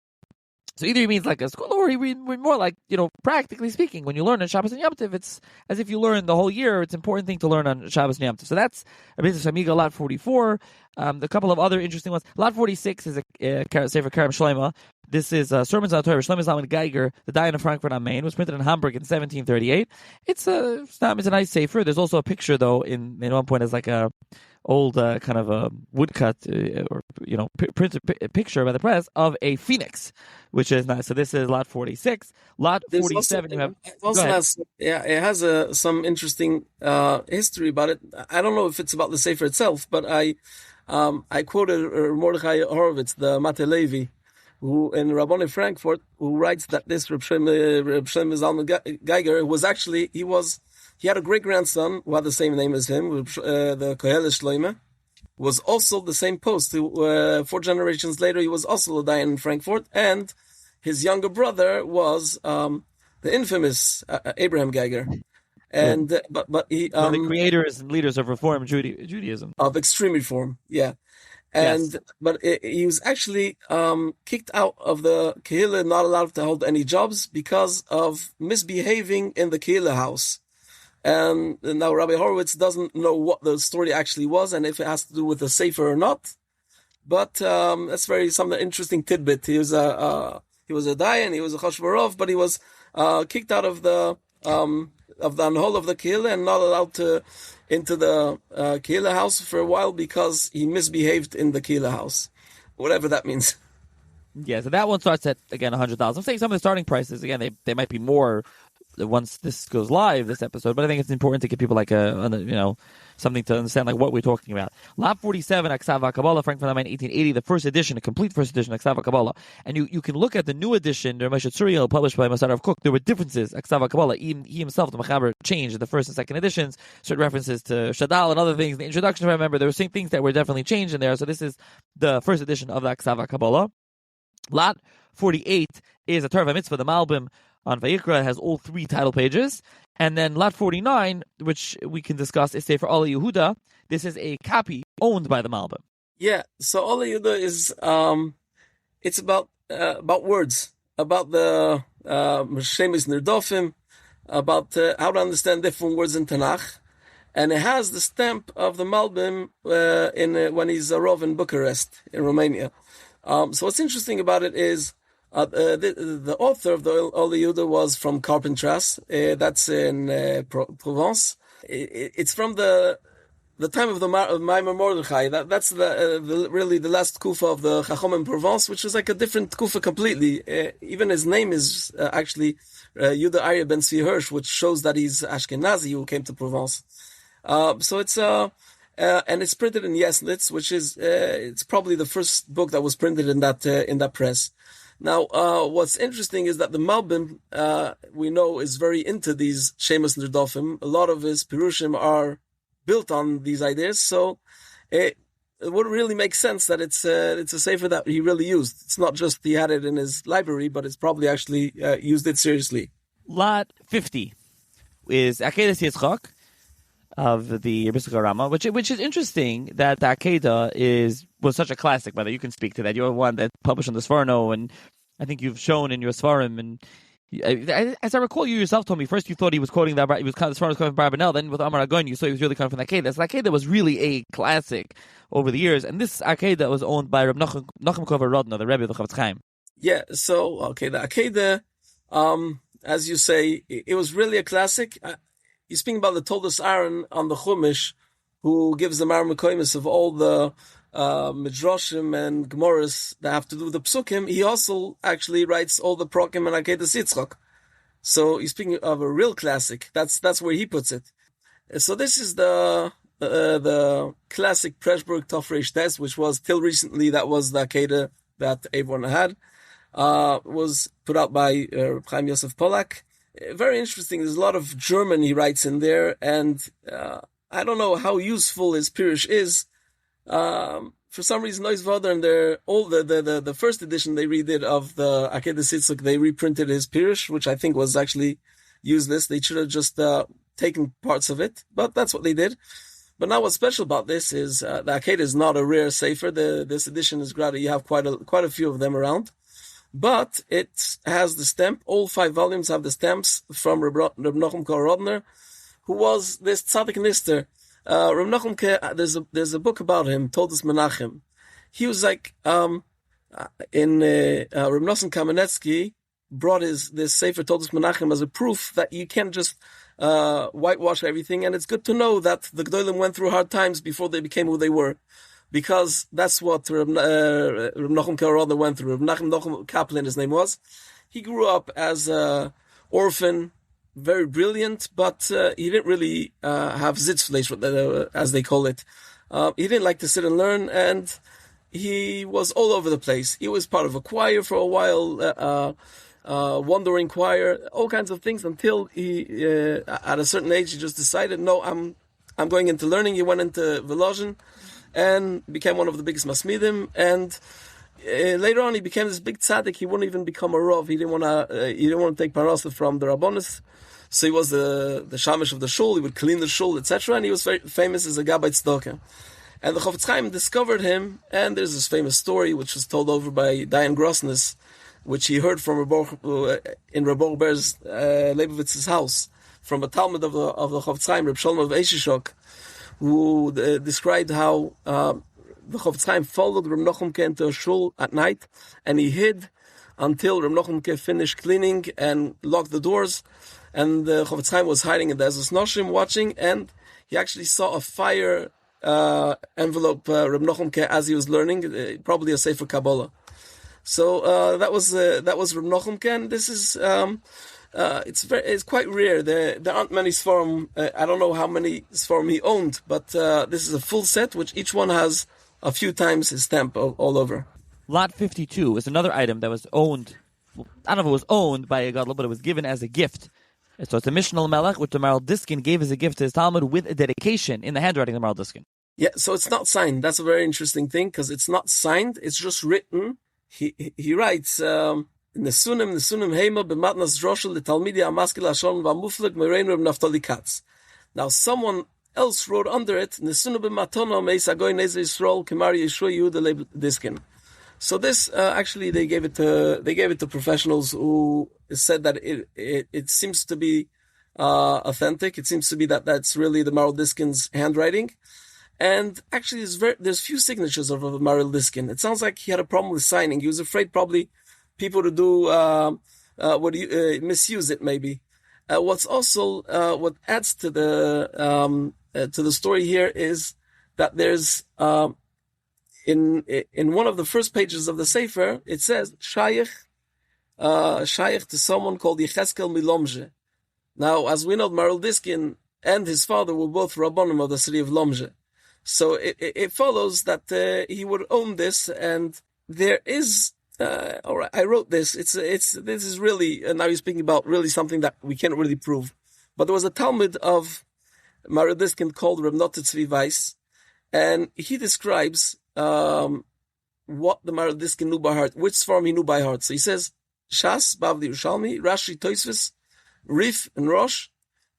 So either he means like a school, or he means more like, practically speaking, when you learn on Shabbos and Yom Tov, it's as if you learn the whole year. It's an important thing to learn on Shabbos and Yom Tov. So that's a business Amiga, lot 44. A couple of other interesting ones. Lot 46 is a Sefer Karam Shlomo. This is Sermons on the Torah. Shlomo Zalman Geiger, the Dayan of Frankfurt am Main, was printed in Hamburg in 1738. It's a nice Sefer. There's also a picture, though, in one point as like a old kind of a woodcut or printed picture by the press of a phoenix, which is nice. So this is lot 46. Lot 47. It has some interesting history about it. I don't know if it's about the Sefer itself, but I quoted Mordechai Horowitz, the Mate Levi, who in Rabboni Frankfurt, who writes that this Reb Shlomo Zalman Geiger was actually he had a great-grandson who had the same name as him, the Koheles Shloime, was also the same post. 4 generations later, he was also a Dayan in Frankfurt, and his younger brother was the infamous Abraham Geiger. And but he one of the creators and leaders of Reform Judaism, of extreme reform, yeah. And yes. But he was actually kicked out of the Kehillah, not allowed to hold any jobs because of misbehaving in the Kehillah house. And now Rabbi Horowitz doesn't know what the story actually was and if it has to do with the Sefer or not. But that's something interesting tidbit. He was a dayan, he was a chashvarov, but he was kicked out of the anhol of the kehillah and not allowed into the kehillah house for a while because he misbehaved in the kehillah house, whatever that means. Yeah, so that one starts at, again, $100,000. I'm saying some of the starting prices, again, they might be more once this goes live, this episode, but I think it's important to give people like something to understand like what we're talking about. Lot 47, Aksava Kabbalah, Frankfurt am Main, 1880, the first edition, a complete first edition, Aksava Kabbalah. And you can look at the new edition, the Moshe Tzuriel, published by Masar of Cook. There were differences, Aksava Kabbalah. He himself, the Mechaber, changed the first and second editions, certain references to Shadal and other things. The introduction, remember, there were some things that were definitely changed in there. So this is the first edition of the Aksava Kabbalah. Lot 48 is a Torah Mitzvah, the Malbim on Vayikra, has all three title pages. And then Lot 49, which we can discuss, is Sefer Ala Yehuda. This is a copy owned by the Malbim. Yeah, so Ala Yehuda is, it's about words, about the Shemis Nirdofim, about how to understand different words in Tanakh. And it has the stamp of the Malbim when he's a Rov in Bucharest, in Romania. So what's interesting about it is the author of the Ala Yehuda was from Carpentras. That's in Provence. It's from the time of the Maimar Mordechai. That's really the last kufa of the Chacham in Provence, which is like a different kufa completely. Even his name is actually Yehuda Arya ben Tzvi Hirsch, which shows that he's Ashkenazi who came to Provence. So it's and it's printed in Yeslitz, which is it's probably the first book that was printed in that press. Now, what's interesting is that the Malbim, we know, is very into these Shemus Nirdofim. A lot of his Pirushim are built on these ideas, so it would really make sense that it's a sefer that he really used. It's not just he had it in his library, but it's probably actually used it seriously. Lot 50 is Akedah Yitzchak of the Yisrael Rama, which is interesting that the Akedah was such a classic. Whether you can speak to that, you're one that published on the Sforno, and I think you've shown in your Svarim. And as I recall, you yourself told me first you thought he was quoting that he was kind of the Sforno was coming from Barbanel. Then with Amar Agon, you saw he was really coming from the Akedah. So the Akedah was really a classic over the years, and this Akedah was owned by Reb Nachum Kover Rodna, the Rebbe of the Kravetz Chaim. Yeah. So the Akedah, as you say, it was really a classic. You're speaking about the Toldos Aaron on the Chumash, who gives the Mar Mekoimis of all the Midrashim and Gemaras that have to do with the Psukim. He also actually writes all the Prokim and Akedah Yitzchak. So you're speaking of a real classic. That's where he puts it. So this is the classic Preshburg Tofreish Tes, which was till recently that was the Akedah that everyone had. Was put out by Chaim Yosef Polak. Very interesting. There's a lot of German he writes in there, and I don't know how useful his Pirush is. For some reason, Nois Vader and the first edition they redid of the Akedah Yitzchak, they reprinted his Pirush, which I think was actually useless. They should have just taken parts of it, but that's what they did. But now what's special about this is the Akedah is not a rare sefer. This edition is great. You have quite a few of them around. But it has the stamp. All 5 volumes have the stamps from Reb Nachum Korodner, who was this tzaddik nister. Reb Nachum, there's a book about him, Toldos Menachem. He was like Reb Nosson Kamenetsky brought this Sefer Toldos Menachem as a proof that you can't just whitewash everything, and it's good to know that the Gdolim went through hard times before they became who they were. Because that's what Reb Nachum Korodner went through. Reb Nachum Kaplan, his name was. He grew up as an orphan, very brilliant, but he didn't really have Sitzfleisch, as they call it. He didn't like to sit and learn, and he was all over the place. He was part of a choir for a while, wandering choir, all kinds of things, until he, at a certain age, he just decided, no, I'm going into learning. He went into Volozhin and became one of the biggest masmidim, and later on he became this big tzaddik. He wouldn't even become a rov. He didn't want to take parnasa from the rabbonis. So he was the shamish of the shul. He would clean the shul, etc. And he was very famous as a gabbai tzedakah. And the Chavetz Chaim discovered him. And there's this famous story which was told over by Dayan Grossness, which he heard from in Reb Ber's Leibovitz's house from a Talmud of the Chavetz Chaim, Reb Shalom of Eishishok, who described how the Chavetz Chaim followed Reb Nochumke into a shul at night, and he hid until Reb Nochumke finished cleaning and locked the doors. And the Chavetz Chaim was hiding in the Ezras Noshim watching, and he actually saw a fire envelope Reb Nochumke as he was learning, probably a Sefer Kabbalah. So that was Reb Nochumke, and this is it's quite rare. There aren't many Sfarim. I don't know how many Sfarim he owned, but this is a full set, which each one has a few times his stamp all over. Lot 52 is another item that was owned. I don't know if it was owned by a gadol, but it was given as a gift. So it's a Mishnah Melech, which the Maral Diskin gave as a gift to his Talmud with a dedication in the handwriting of the Maral Diskin. Yeah, so it's not signed. That's a very interesting thing, because it's not signed. It's just written. He writes, Nesunim Heima b'matnas droshel l'talmidi ha'maskil ha'shon v'amufleg merein Reb Naftali Katz. Now someone else wrote under it, Nesunim b'matono meis hagoy nezer Yisrael k'mar Yeshua Yehuda Leib Diskin. So this actually they gave it to professionals who said that it seems to be authentic. It seems to be that's really the Maral Diskin's handwriting, and actually there's few signatures of Maral Diskin. It sounds like he had a problem with signing. He was afraid probably people to do misuse it maybe. What's also what adds to the story here is that there's in one of the first pages of the Sefer, it says Shayich to someone called Yecheskel Milomje. Now, as we know, Maral Diskin and his father were both Rabbanim of the city of Lomje. So it follows that he would own this, and there is. All right, I wrote this. This is really now you're speaking about really something that we can't really prove. But there was a Talmud of Maral Diskin called Reb Note Tzvi Weiss, and he describes what the Maral Diskin knew by heart, which Sfarim he knew by heart. So he says Shas, Bavli Yerushalmi, Rashi, Tosfos, Rif, and Rosh,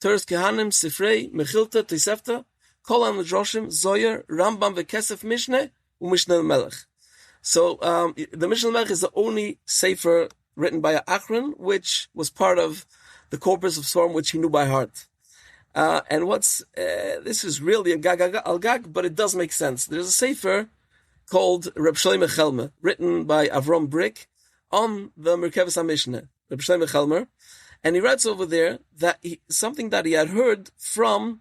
Teres Kehanim, Sifrei, Mechilta, Tosefta, Kol HaMidrashim, Zoyer, Rambam, Vekesef Mishneh, uMishneh Melech. So the Mishneh Melech is the only sefer written by Achron, which was part of the corpus of Sfarim, which he knew by heart. And this is really a gag al gag, but it does make sense. There's a sefer called Reb Shlomo Chelmer, written by Avram Brick on the Merkavas HaMishneh, Reb Shlomo Chelmer, and he writes over there that something that he had heard from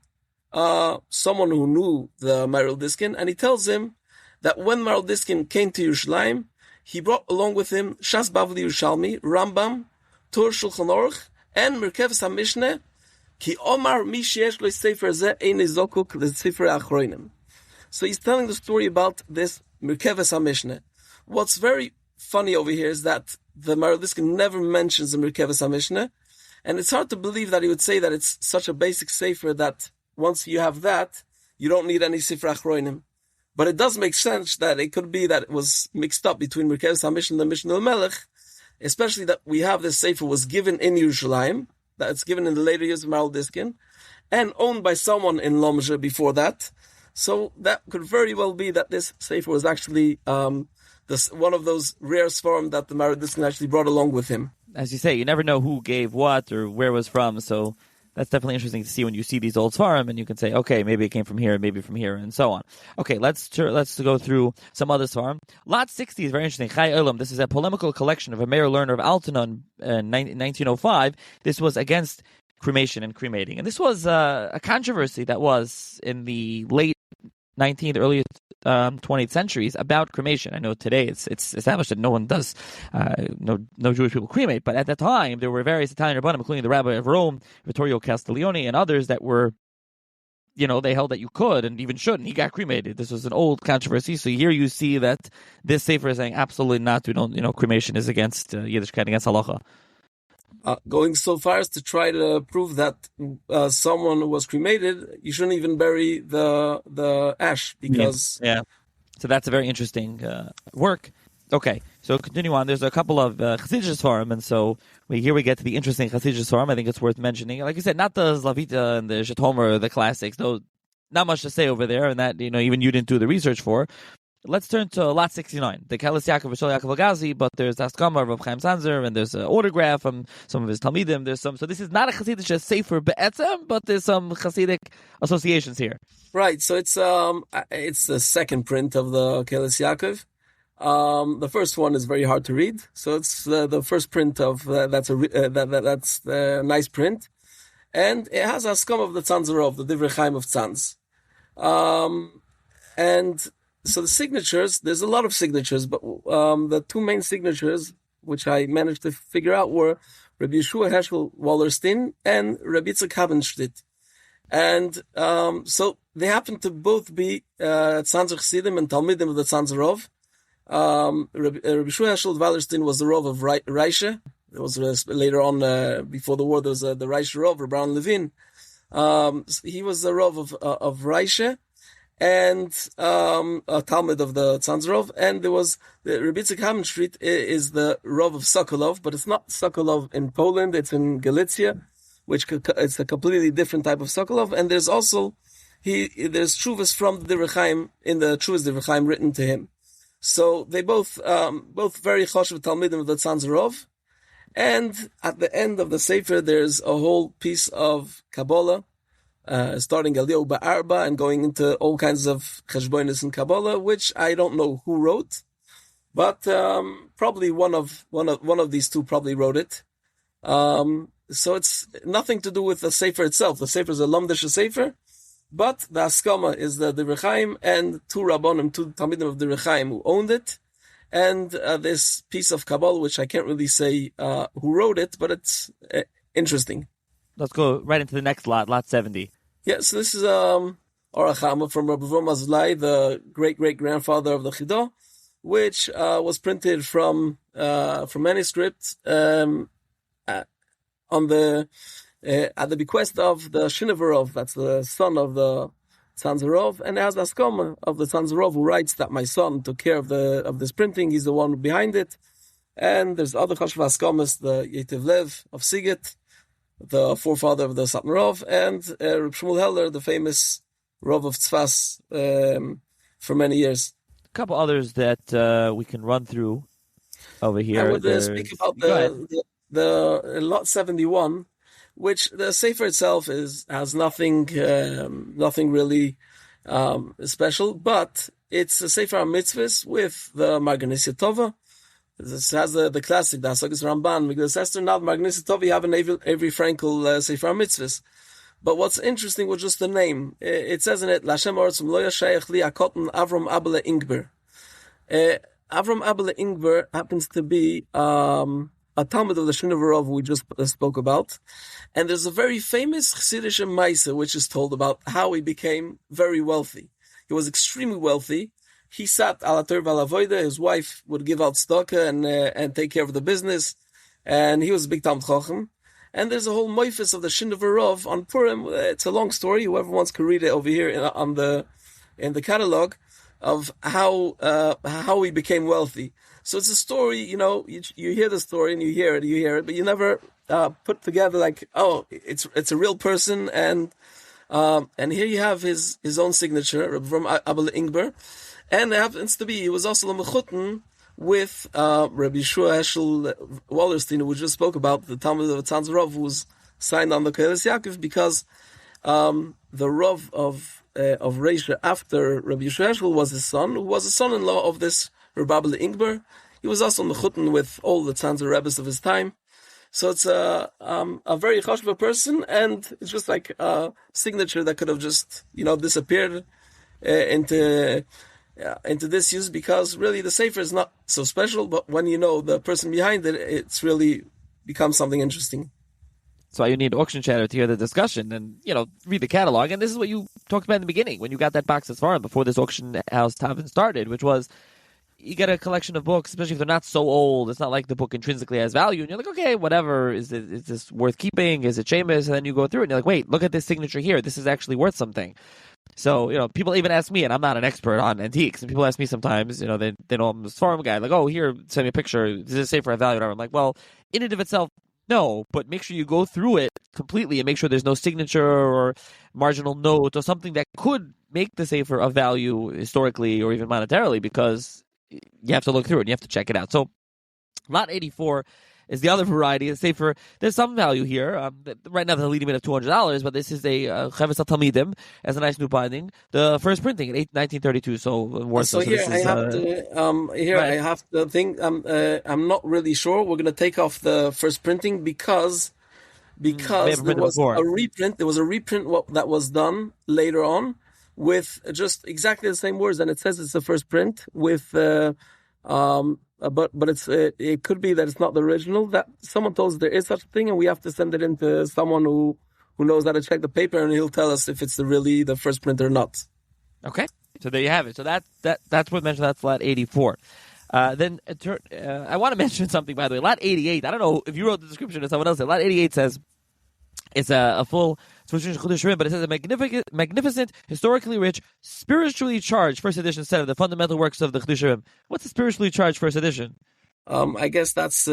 someone who knew the Maral Diskin, and he tells him that when Maral Diskin came to Yerushalayim, he brought along with him Shas Bavli Yerushalmi, Rambam, Tur Shulchan Aruch, and Merkavas HaMishneh, Ki Omar Mi Sheyesh Lo Sefer Zeh Ein Zokuk LeSefer Achronim. So he's telling the story about this Merkavas HaMishneh. What's very funny over here is that the Maral Diskin never mentions the Merkavas HaMishneh, and it's hard to believe that he would say that it's such a basic sefer that once you have that, you don't need any Sefer Achronim. But it does make sense that it could be that it was mixed up between Merkavas HaMishneh and the Mishneh Melech, especially that we have this sefer was given in Yerushalayim, that it's given in the later years of Maral Diskin, and owned by someone in Lomje before that. So that could very well be that this sefer was actually one of those rare Sfarim that the Maral Diskin actually brought along with him. As you say, you never know who gave what or where it was from, so that's definitely interesting to see when you see these old Sfarim, and you can say, okay, maybe it came from here, maybe from here, and so on. Okay, let's go through some other Sfarim. Lot 60 is very interesting. Chai Olam. This is a polemical collection of a mayor learner of Altona in 1905. This was against cremation and cremating, and this was a controversy that was in the late 19th, early 20th centuries about cremation. I know today it's established that no one does, no Jewish people cremate, but at that time there were various Italian rabbanim, including the Rabbi of Rome, Vittorio Castiglione, and others that were, they held that you could and even should, and he got cremated. This was an old controversy. So here you see that this sefer is saying absolutely not. We don't, cremation is against Yiddishkeit, against halacha. Going so far as to try to prove that someone who was cremated, you shouldn't even bury the ash because... Yeah. So that's a very interesting work. Okay, so continue on. There's a couple of Chassidish Sfarim, and so here we get to the interesting Chassidish Sfarim. I think it's worth mentioning. Like I said, not the Zlavita and the Shetomer, the classics, though not much to say over there, and that, even you didn't do the research for. let's turn to lot 69, the Keles Yaakov Rishon Yaakov Agazi, but there's Askama of Rav Chaim Sanzer, and there's an autograph from some of his Talmidim. There's some, so this is not a Hasidic Sefer Be'etzem, but there's some Hasidic associations here. Right, so it's the second print of the Keles Yaakov. The first one is very hard to read, so it's the first print of that's a nice print, and it has a scum of the Tzanzerov, the Divrei Chaim of Tzanz, and so the signatures. There's a lot of signatures, but the two main signatures which I managed to figure out were Rabbi Yeshua Heschel Wallerstein and Rabbi Yitzchak Habenschmidt, and so they happen to both be Tzanzer Chassidim and Talmidim of the Tzanzerov. Rabbi Yeshua Heschel Wallerstein was the Rov of Reisha. It was later on, before the war, there was the Reisha Rov, Rabbi Aaron Levin. He was the Rov of Reisha and a Talmud of the Tzanzerov. And there was the Rabbi Yitzchak Habenschmidt is the Rov of Sokolov, but it's not Sokolov in Poland, it's in Galicia, which it's a completely different type of Sokolov. And there's also, there's Tshuvas from the Divrei Chaim, in the Tshuvas Divrei Chaim written to him. So they both very choshev Talmidim of the Tzanzerov, and at the end of the Sefer there's a whole piece of Kabbalah, starting Eliyahu Ba'arba and going into all kinds of cheshbonis in Kabbalah, which I don't know who wrote, but probably one of these two probably wrote it. So it's nothing to do with the Sefer itself. The Sefer is a Lamdish Sefer. But the Askama is the Divrei Chaim and two Rabbonim, two Talmidim of Divrei Chaim who owned it. And this piece of Kabbalah, which I can't really say who wrote it, but it's interesting. Let's go right into the next lot, lot 70. Yeah, so this is Orach Chama from Rabbi Avram Azulai, the great-great-grandfather of the Chidah, which was printed from manuscript on the... at the bequest of the Shinovarov, that's the son of the Tzanzerov, and it has the Askama of the Tzanzerov who writes that my son took care of this printing, he's the one behind it. And there's other Choshev Askamas, the Yetiv Lev of Sigit, the forefather of the Satmarov, and Reb Shmuel Heller, the famous Rov of Tzfas for many years. A couple others that we can run through over here. I would speak about the lot 71, which the Sefer itself has nothing really special, but it's a Sefer HaMitzvahs with the Marganisya Tova. This has the classic, the Hasagas Ramban, because Esther, now Marganisya Tova, you have an Avery Frankel Sefer HaMitzvahs. But what's interesting was just the name. It says in it, Lashem Ortzum Lo Yashayach Li Akotten Avram Abele Ingber. Avram Abele Ingber happens to be a Talmud of the Shinovarov we just spoke about. And there's a very famous Chassidish Maisa which is told about how he became very wealthy. He was extremely wealthy. He sat alater valavoida. His wife would give out tzedakah and take care of the business. And he was a big Talmud Chacham. And there's a whole moifus of the Shinovarov on Purim. It's a long story. Whoever wants can read it over here in the catalog of how he became wealthy. So it's a story, you hear the story and you hear it, but you never put together like, oh, it's a real person, and here you have his own signature from Abel Ingber, and it happens to be he was also Lamechuten with Rabbi Yeshua Heschel Wallerstein, who we just spoke about, the Talmud of Tzanzerov, who was signed on the Keles Yaakov, because the Rav of Reisha after Rabbi Yeshua Heschel was his son, who was a son-in-law of this Rabbi Ingber. He was also mechuten with all the Tzanzer Rebbes of his time. So it's a very chashva person, and it's just like a signature that could have just, disappeared into this use, because really the Sefer is not so special, but when you know the person behind it, it's really becomes something interesting. That's why you need AuctionChatter to hear the discussion and, read the catalog. And this is what you talked about in the beginning when you got that box as far before this auction house Tavin started, which was you get a collection of books, especially if they're not so old. It's not like the book intrinsically has value. And you're like, okay, whatever. Is this worth keeping? Is it Seamus? And then you go through it and you're like, wait, look at this signature here. This is actually worth something. So, people even ask me, and I'm not an expert on antiques, and people ask me sometimes, they know I'm a farm guy, like, oh, here, send me a picture. Does it say for a value? Whatever. I'm like, well, in and of itself, no, but make sure you go through it completely and make sure there's no signature or marginal note or something that could make the sefer of value historically or even monetarily, because you have to look through it and you have to check it out. So lot 84 is the other variety. The sefer, there's some value here. Right now they're leading it of $200, but this is a Kravetz Talmidim as a nice new binding. The first printing in 1932. So here I have to think. I'm not really sure. We're going to take off the first printing because there was a reprint. There was a reprint that was done later on with just exactly the same words, and it says it's the first print with. But it could be that it's not the original. That someone told us there is such a thing, and we have to send it in to someone who knows how to check the paper, and he'll tell us if it's really the first print or not. Okay, so there you have it. So that's what mentioned. That's lot 84. Then I want to mention something, by the way. Lot 88. I don't know if you wrote the description or someone else did. Lot 88 says it's a full, but it says a magnificent, historically rich, spiritually charged first edition set of the fundamental works of the Chedush. What's a spiritually charged first edition? I guess that's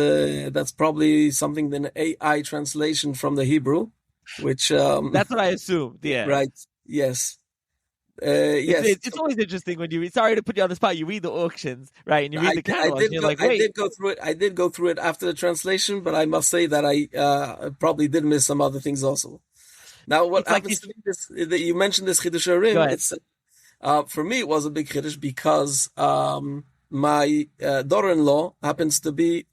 probably something an AI translation from the Hebrew, which that's what I assumed. Yeah. Right. Yes. Yes. It's always interesting when you. Sorry to put you on the spot. You read the auctions, right? And you read the catalogs. I did go through it. I did go through it after the translation, but I must say that I probably did miss some other things also. Now, what happens to me is that you mentioned this Chiddush Harim. It's for me, it was a big Chiddush because my daughter-in-law happens to be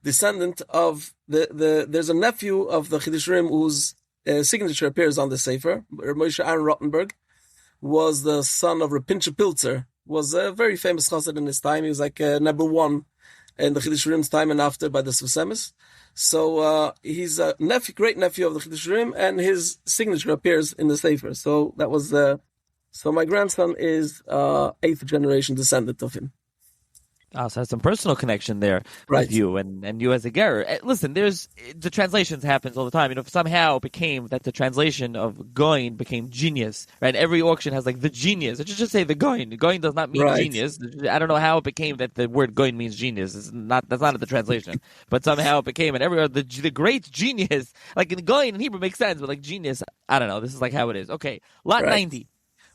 descendant of there's a nephew of the Chiddush Harim whose signature appears on the Sefer. Moshe Aaron Rottenberg was the son of Rapincha Pilzer, was a very famous chassid in his time. He was like number one in the Chiddush Harim's time and after by the Sfasemis. So he's a great nephew of the Chiddush Harim, and his signature appears in the Sefer. So that was so my grandson is 8th generation descendant of him. Oh, so that's some personal connection there with you and you as a gerer. Listen, the translations happens all the time. Somehow it became that the translation of Goin became genius, right? Every auction has like the genius. It should just say the Goin. Goin does not mean genius. I don't know how it became that the word Goin means genius. That's not at the translation, but somehow it became, and everywhere the great genius, like in Goin in Hebrew makes sense, but like genius, I don't know. This is like how it is. Okay, lot 90.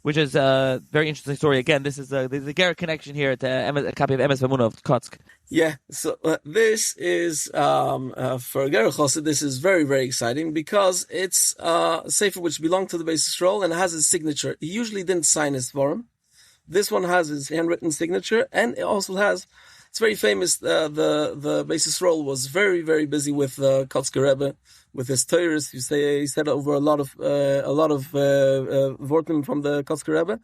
Which is a very interesting story. Again, this is there's a Garrett connection here to a copy of Emes Vamuna of Kotsk. Yeah, so this is for Garrett Chossid. This is very, very exciting because it's a sefer which belonged to the Beis Yisrael and has his signature. He usually didn't sign his form. This one has his handwritten signature, and it also has. It's very famous. The Beis Yisrael was very, very busy with Kotzker Rebbe. With his Torahs, he said over a lot of Vortim from the Kotzker Rebbe,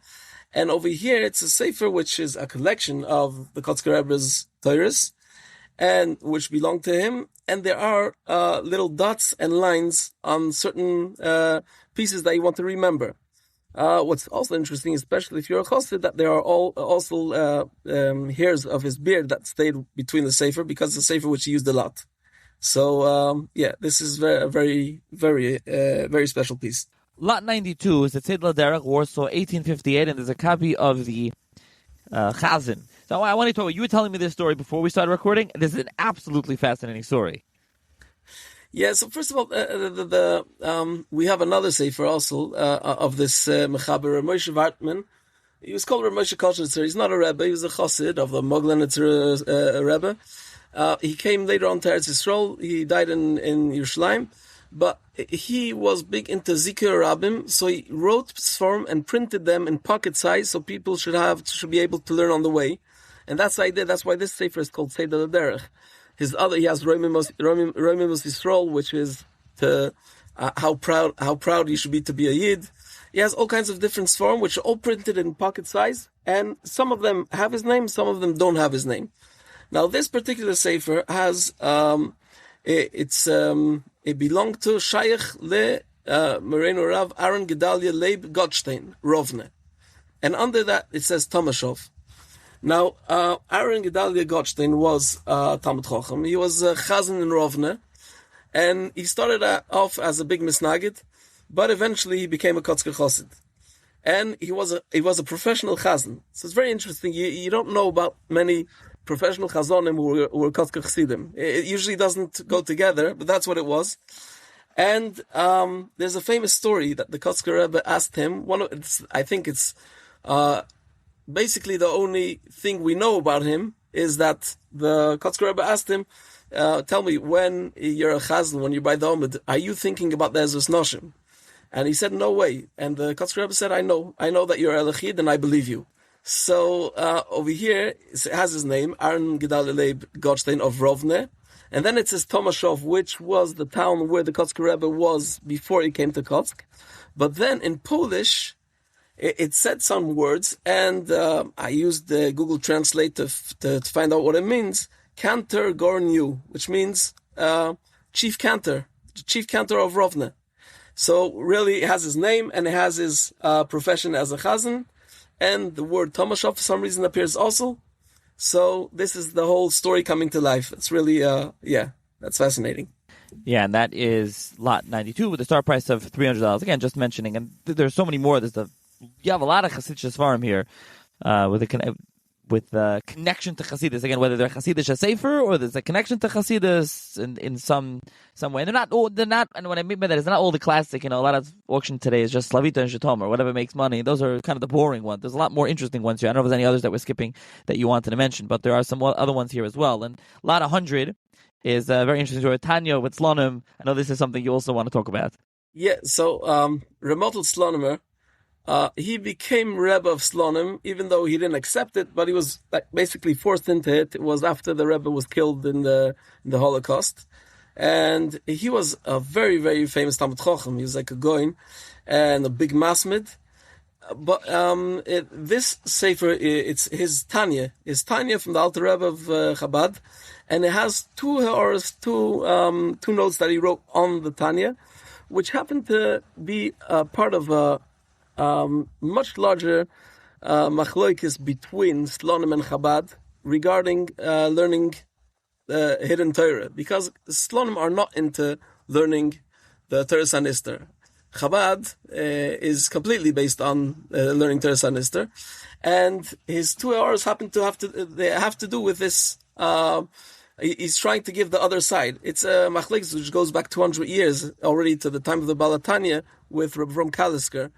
and over here it's a sefer which is a collection of the Kotzker Rebbe's Torahs, and which belong to him. And there are little dots and lines on certain pieces that you want to remember. What's also interesting, especially if you're a chassid, that there are also hairs of his beard that stayed between the sefer because it's a sefer which he used a lot. So, this is a very, very, very special piece. Lot 92 is the Tzedla Derech, Warsaw, 1858, and there's a copy of the Chazan. So I want to talk about, you were telling me this story before we started recording. This is an absolutely fascinating story. Yeah, so first of all, we have another sefer also of this Mechaber, Moshe Wartman. He was called Moshe Kolchnitzer. He's not a Rebbe, he was a chassid of the Moglenitzer Rebbe. He came later on to Eretz Yisrael. He died in Yerushalayim, but he was big into Zikr Rabbim, so he wrote Sforim and printed them in pocket size, so people should be able to learn on the way. And that's what I did. That's why this sefer is called Seder Derech. He has Roimim Yisrael, which is to how proud you should be to be a Yid. He has all kinds of different Sforim, which are all printed in pocket size, and some of them have his name, some of them don't have his name. Now, this particular sefer has it belonged to Shaykh le Moreno Rav Aaron Gedalia Leib Gottstein Rovne, and under that it says Tomashov. Now, Aaron Gedalia Gottstein was Talmid Chacham. He was Chazan in Rovne, and he started off as a big misnagid, but eventually he became a Kotzker Chassid. And he was a professional Chazan. So it's very interesting. You don't know about many professional chazonim who were Kotzker Chassidim. It usually doesn't go together, but that's what it was. And there's a famous story that the Kotzker Rebbe asked him. I think it's basically the only thing we know about him is that the Kotzker Rebbe asked him, tell me, when you're a chazan, when you're by the Omid, are you thinking about the Ezras Noshim? And he said, no way. And the Kotzker Rebbe said, I know that you're Elachid and I believe you. So over here, it has his name, Aaron Gedal Leib Gottstein of Rovne. And then it says Tomashov, which was the town where the Kotzker Rebbe was before he came to Kotsk. But then in Polish, it said some words, and I used the Google Translate to find out what it means. Cantor Gornyu, which means chief cantor of Rovne. So really, it has his name and it has his profession as a chazan, and the word Tomashov for some reason appears also. So this is the whole story coming to life. It's really, that's fascinating. Yeah, and that is lot 92 with a start price of $300. Again, just mentioning, and there's so many more. You have a lot of Hasidic Svarim here with a connection to Hasidus. Again, whether they're Hasidic Sefer or there's a connection to Hasidus in some way. And they're not. And what I mean by that is not all the classic. A lot of auction today is just Slavita and Shetom or whatever makes money. Those are kind of the boring ones. There's a lot more interesting ones here. I don't know if there's any others that we're skipping that you wanted to mention, but there are some other ones here as well. And lot 100 is a very interesting story. Tanya with Slonim. I know this is something you also want to talk about. Yeah. So Ramotel Slonimer. He became Rebbe of Slonim, even though he didn't accept it, but he was basically forced into it. It was after the Rebbe was killed in the Holocaust. And he was a very, very famous Talmud Chochem. He was like a Goin and a big masmid. But this Sefer, it's his Tanya from the Alter Rebbe of Chabad. And it has two notes that he wrote on the Tanya, which happened to be part of a much larger machloikis between Slonim and Chabad regarding learning hidden Torah, because Slonim are not into learning the Torah Sanister. Chabad is completely based on learning Torah Sanister, and his 2 hours happen to have to do with this. He's trying to give the other side. It's a machloikis which goes back 200 years already to the time of the Balatanya with Reb Rom Kalisker,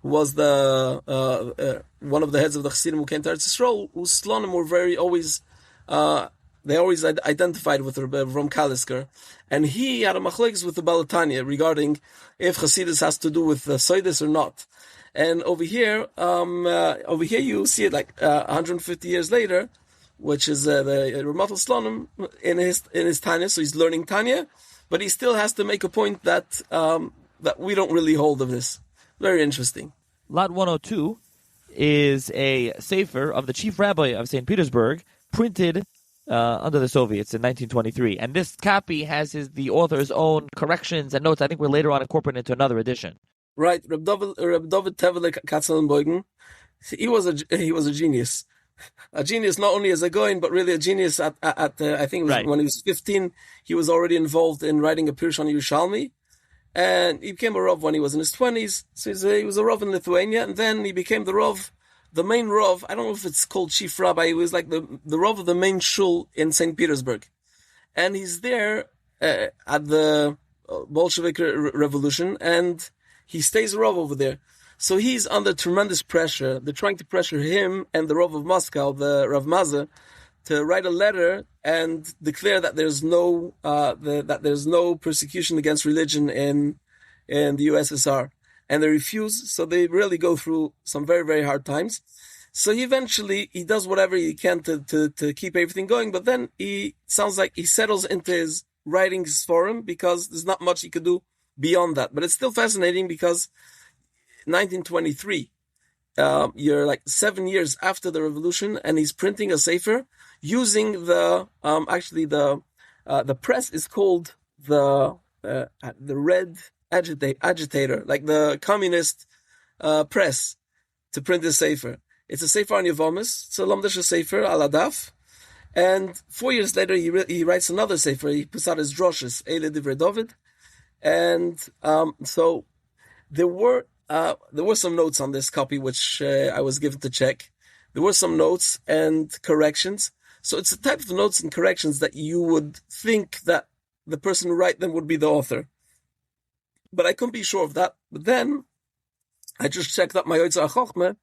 who was the one of the heads of the Chassidim who came to Eretz Yisrael, whose Slonim were they always identified with Rom Kalisker, and he had a machlokes with the Balatanya regarding if Chassidus has to do with Soidis or not. And over here you see it 150 years later, which is the Ramotel Slonim in his Tanya. So he's learning Tanya, but he still has to make a point that we don't really hold of this. Very interesting. Lot 102 is a sefer of the chief rabbi of St. Petersburg, printed under the Soviets in 1923. And this copy has the author's own corrections and notes. I think we're later on incorporating into another edition. Right. Reb David Tevelik Katzenbogen, he was a genius. A genius not only as a goin, but really a genius at I think when he was 15, he was already involved in writing a Pirush on Yerushalmi. And he became a Rav when he was in his 20s. So he was a Rav in Lithuania, and then he became the main Rav. I don't know if it's called Chief Rabbi. He was like the Rav of the main shul in St. Petersburg. And he's there at the Bolshevik Revolution, and he stays a Rav over there. So he's under tremendous pressure. They're trying to pressure him and the Rav of Moscow, the Rav Maza, to write a letter and declare that there's no persecution against religion in the USSR, and they refuse. So they really go through some very, very hard times. So he does whatever he can to keep everything going. But then sounds like he settles into his writings for him, because there's not much he could do beyond that. But it's still fascinating because 1923, you're 7 years after the revolution, and he's printing a sefer using the press is called the red agitator, like the communist press, to print this sefer. It's a sefer on Yevomis. It's a Lomdesha sefer aladaf. And 4 years later, he writes another sefer. He puts out his droshes, Eile Divrei David. And so there were some notes on this copy which I was given to check. There were some notes and corrections. So it's a type of notes and corrections that you would think that the person who write them would be the author. but I couldn't be sure of that. But then I just checked up my Yotzar Chochmeh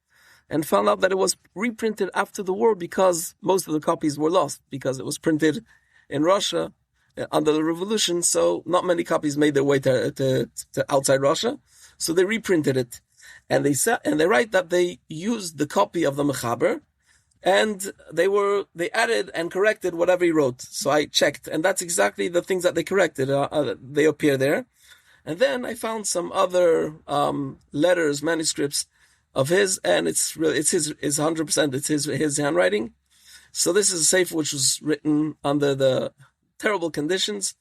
and found out that it was reprinted after the war because most of the copies were lost because it was printed in Russia under the revolution. So not many copies made their way to outside Russia. So they reprinted it, and they write that they used the copy of the Mechaber, and they added and corrected whatever he wrote. So I checked, and that's exactly the things that they corrected. They appear there. And then I found some other letters, manuscripts of his, and it's 100%. It's his handwriting. So this is a sefer which was written under the terrible conditions,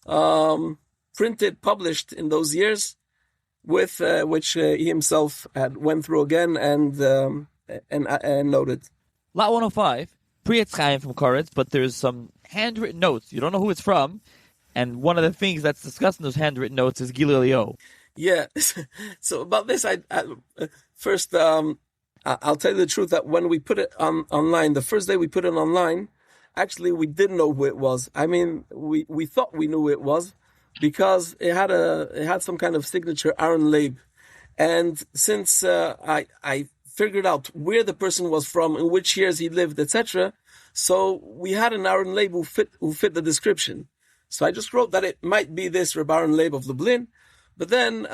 printed, published in those years, with which he himself had went through again and noted. Lot 105, Priyetz Chaim from Kravetz, but there's some handwritten notes. You don't know who it's from, and one of the things that's discussed in those handwritten notes is Gilui Elio. Yeah. So about this, first I'll tell you the truth that when we put it online, the first day we put it online, actually we didn't know who it was. I mean, we thought we knew who it was because it had some kind of signature, Aaron Leib, and since I figured out where the person was from, in which years he lived, etc. So we had an Aaron Leib who fit the description. So I just wrote that it might be this Reb Aaron Leib of Lublin. But then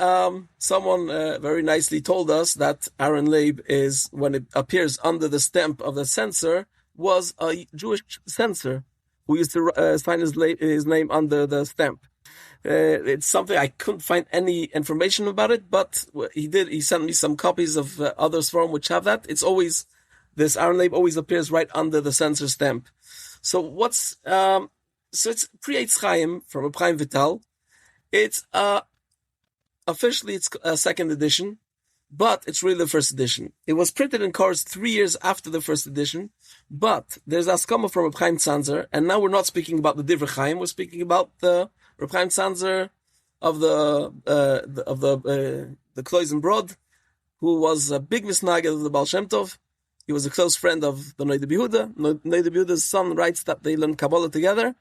someone very nicely told us that Aaron Leib is, when it appears under the stamp of the censor, was a Jewish censor who used to sign his name under the stamp. It's something I couldn't find any information about it, but he did. He sent me some copies of others from which have that. It's always, this Aaron Leib always appears right under the censor stamp. So so it's Priyetz Chaim from Reb Chaim Vital. It's officially it's a second edition, but it's really the first edition. It was printed in Kars 3 years after the first edition, but there's Askama from Reb Chaim Tzanzer, and now we're not speaking about the Divrei Chaim, we're speaking about the Reb Chaim Tzanzer of the Kloizen Brod, who was a big misnaged of the Baal Shem Tov. He was a close friend of the Noida B'Yehuda. Noida B'Yehuda's son writes that they learned Kabbalah together.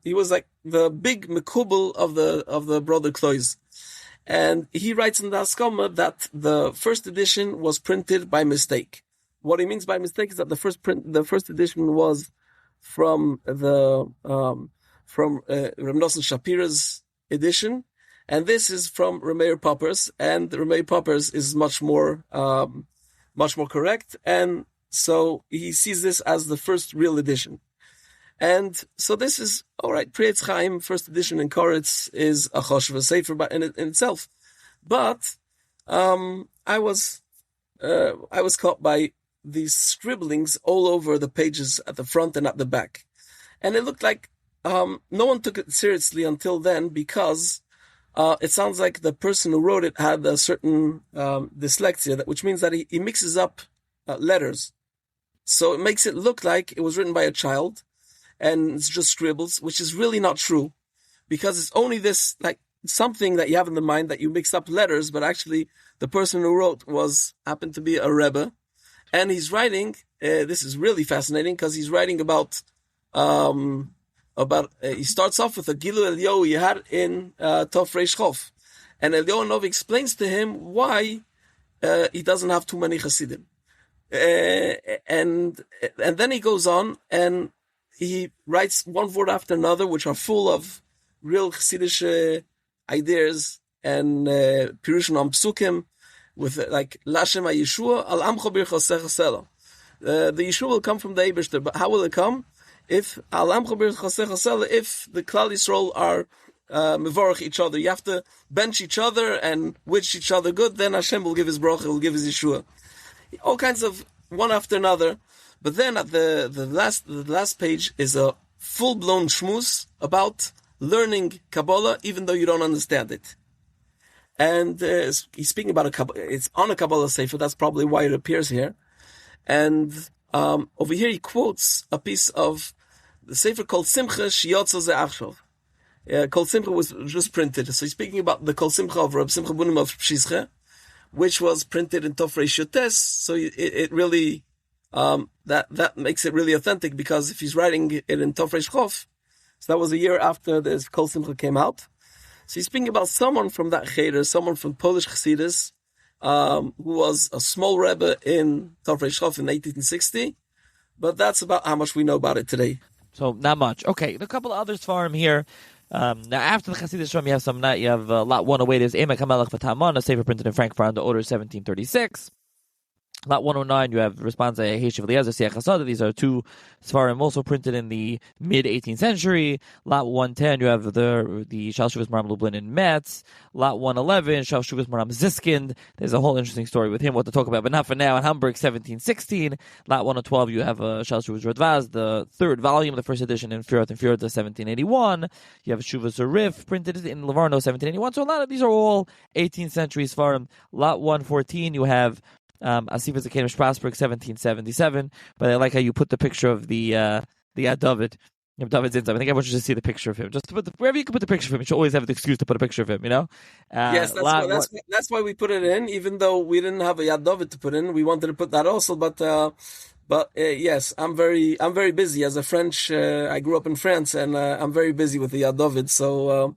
He was like the big mekubal of the brother Kloiz. And he writes in the Haskama that the first edition was printed by mistake. What he means by mistake is that the first edition was from Reb Nosson Shapira's edition, and this is from Remeir Poppers, and Remeir Poppers is much more correct, and so he sees this as the first real edition. And so this is, all right, Priyetz Chaim, first edition in Koretz, is a Choshev Sefer in itself. But I was caught by these scribblings all over the pages at the front and at the back. And it looked like no one took it seriously until then, because it sounds like the person who wrote it had a certain dyslexia, which means that he mixes up letters. So it makes it look like it was written by a child, and it's just scribbles, which is really not true, because it's only this, like, something that you have in the mind that you mix up letters, but actually the person who wrote happened to be a Rebbe, and he's writing, this is really fascinating, because he's writing about he starts off with a Gilui Elio he had in Tov Reish Chof, and Elio Novi explains to him why he doesn't have too many Hasidim, and then he goes on and he writes one word after another, which are full of real Chassidish ideas and Pirushim on Psukim, with like Lashem HaYeshua Al Amcho Birchosech Hasela. The Yeshua will come from the Eibishter, but how will it come? If Al Amcho Birchosech Hasela, if the Klal Yisrael are mevorach each other, you have to bench each other and wish each other good, then Hashem will give his bracha, will give his Yeshua. All kinds of one after another. But then at the last page is a full-blown shmuz about learning Kabbalah even though you don't understand it. And he's speaking about it's on a Kabbalah Sefer, that's probably why it appears here. And over here he quotes a piece of the Sefer Kol Simcha Shiyotza Ze Achshov. Kol Simcha was just printed. So he's speaking about the Kol Simcha of Reb Simcha Bunim of Pshischa, which was printed in Tov Reish Yotes. So it really... that makes it really authentic, because if he's writing it in Tov Reish Chof, so that was a year after this Kol Simcha came out. So he's speaking about someone from that cheder, someone from Polish Chassidus, who was a small rebbe in Tafrei Shchof in 1860. But that's about how much we know about it today. So not much. Okay, a couple of others for him here. Now, after the Chassidus Shem, you have some. You have lot 108 is Emek HaMelech V'Tamon, a sefer printed in Frankfurt under order 1736. Lot 109, you have Responsa Heshiv Eliezer Siach Hasada. These are two Sfarim also printed in the mid-18th century. Lot 110, you have the Shal Shuvas Maram Lublin in Metz. Lot 111, Shal Shuvas Maram Ziskind. There's a whole interesting story with him, what to talk about, but not for now. In Hamburg, 1716. Lot 112, you have Shal Shuvas Radvaz, the third volume, the first edition in Fjord 1781. You have Shuvas Arif printed in Livorno, 1781. So a lot of these are all 18th century Sfarim. Lot 114, you have Asifas Zakenim Strasbourg, 1777. But I like how you put the picture of the Yad David. David's inside. I think everyone should just see the picture of him. Just to put wherever you can put the picture of him, you should always have an excuse to put a picture of him. Yes, that's why we put it in. Even though we didn't have a Yad David to put in, we wanted to put that also. But yes, I'm very busy as a French. I grew up in France, and I'm very busy with the Yad David. So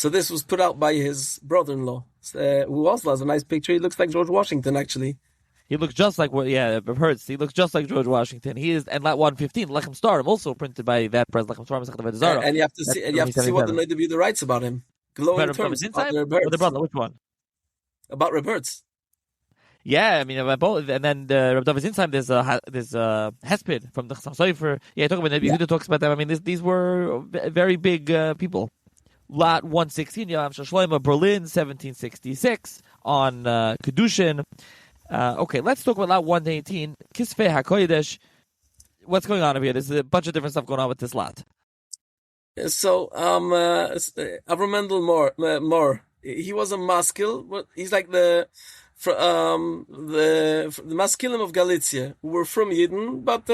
this was put out by his brother-in-law, who also has a nice picture. He looks like George Washington, actually. He looks just like it hurts. He looks just like George Washington. He is, and Lot 115, Lechem Starim, also printed by that press, Lechem Starim, and you have to see what the Noida writes about him. Glowing terms about the brother. Which one? About Roberts. Yeah, I mean about both. And then Reb David's inside. There's Hesped from the Chassam Sofer. Yeah, talk about Nebi Yehuda talks about them. I mean, these were very big people. Lot 116, Yam Shlomo, Berlin, 1766 on Kedushin. Okay, let's talk about Lot 118, Kisvei HaKodesh. What's going on over here? There's a bunch of different stuff going on with this lot. So, Avram Mendel Moore, he was a maskil. He's like the maskilim of Galicia, who were from Yidden, but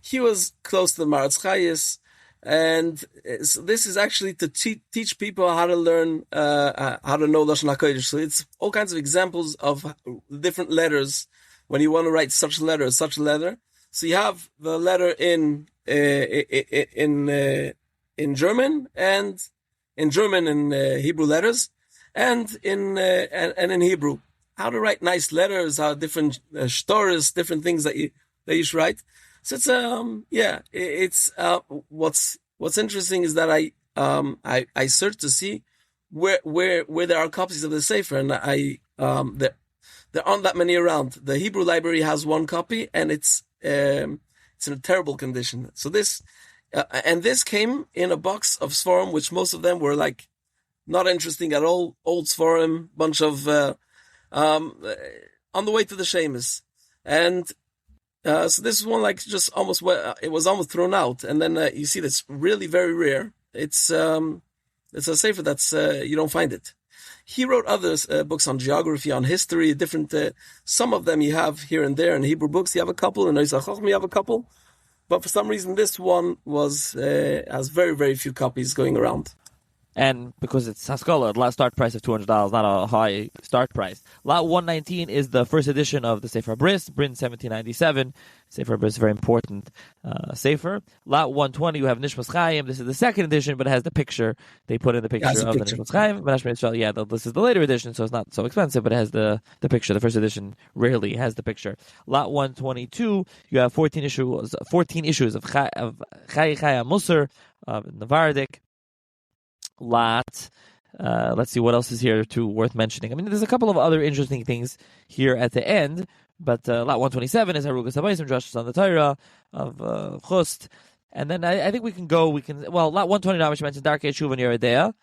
he was close to the Maratz Chayes. And so this is actually to teach people how to learn, how to know Lashon HaKodesh. So it's all kinds of examples of different letters when you want to write such a letter. So you have the letter in German and in Hebrew letters and in Hebrew. How to write nice letters, how different shtoras, different things that you should write. So it's what's interesting is that I searched to see where there are copies of the Sefer, and there aren't that many around. The Hebrew library has one copy, and it's in a terrible condition. So this came in a box of Sforim, which most of them were like not interesting at all, old Sforim, bunch of on the way to the Shemus, and. So this is one like just almost it was almost thrown out, and then you see that's really very rare. It's a sefer that's you don't find it. He wrote other books on geography, on history, different. Some of them you have here and there in Hebrew books. You have a couple, in Oisach Chochmah you have a couple, but for some reason this one has very very few copies going around. And because it's Haskalah, the last start price of $200, not a high start price. Lot 119 is the first edition of the Sefer Bris, Brin 1797. Sefer Bris, very important Sefer. Lot 120, you have Nishmas Chaim. This is the second edition, but it has the picture. They put in the picture of the Nishmas Chaim. This is the later edition, so it's not so expensive, but it has the picture. The first edition rarely has the picture. Lot 122, you have 14 issues of Chai Musar, of Navardik. Lot. Let's see what else is here too worth mentioning. I mean, there's a couple of other interesting things here at the end, but Lot 127 is Harugas Habayis and Drashas on the Torah of Chust, and then I think Lot 129, which mentioned Darkei Tshuva and Yeridea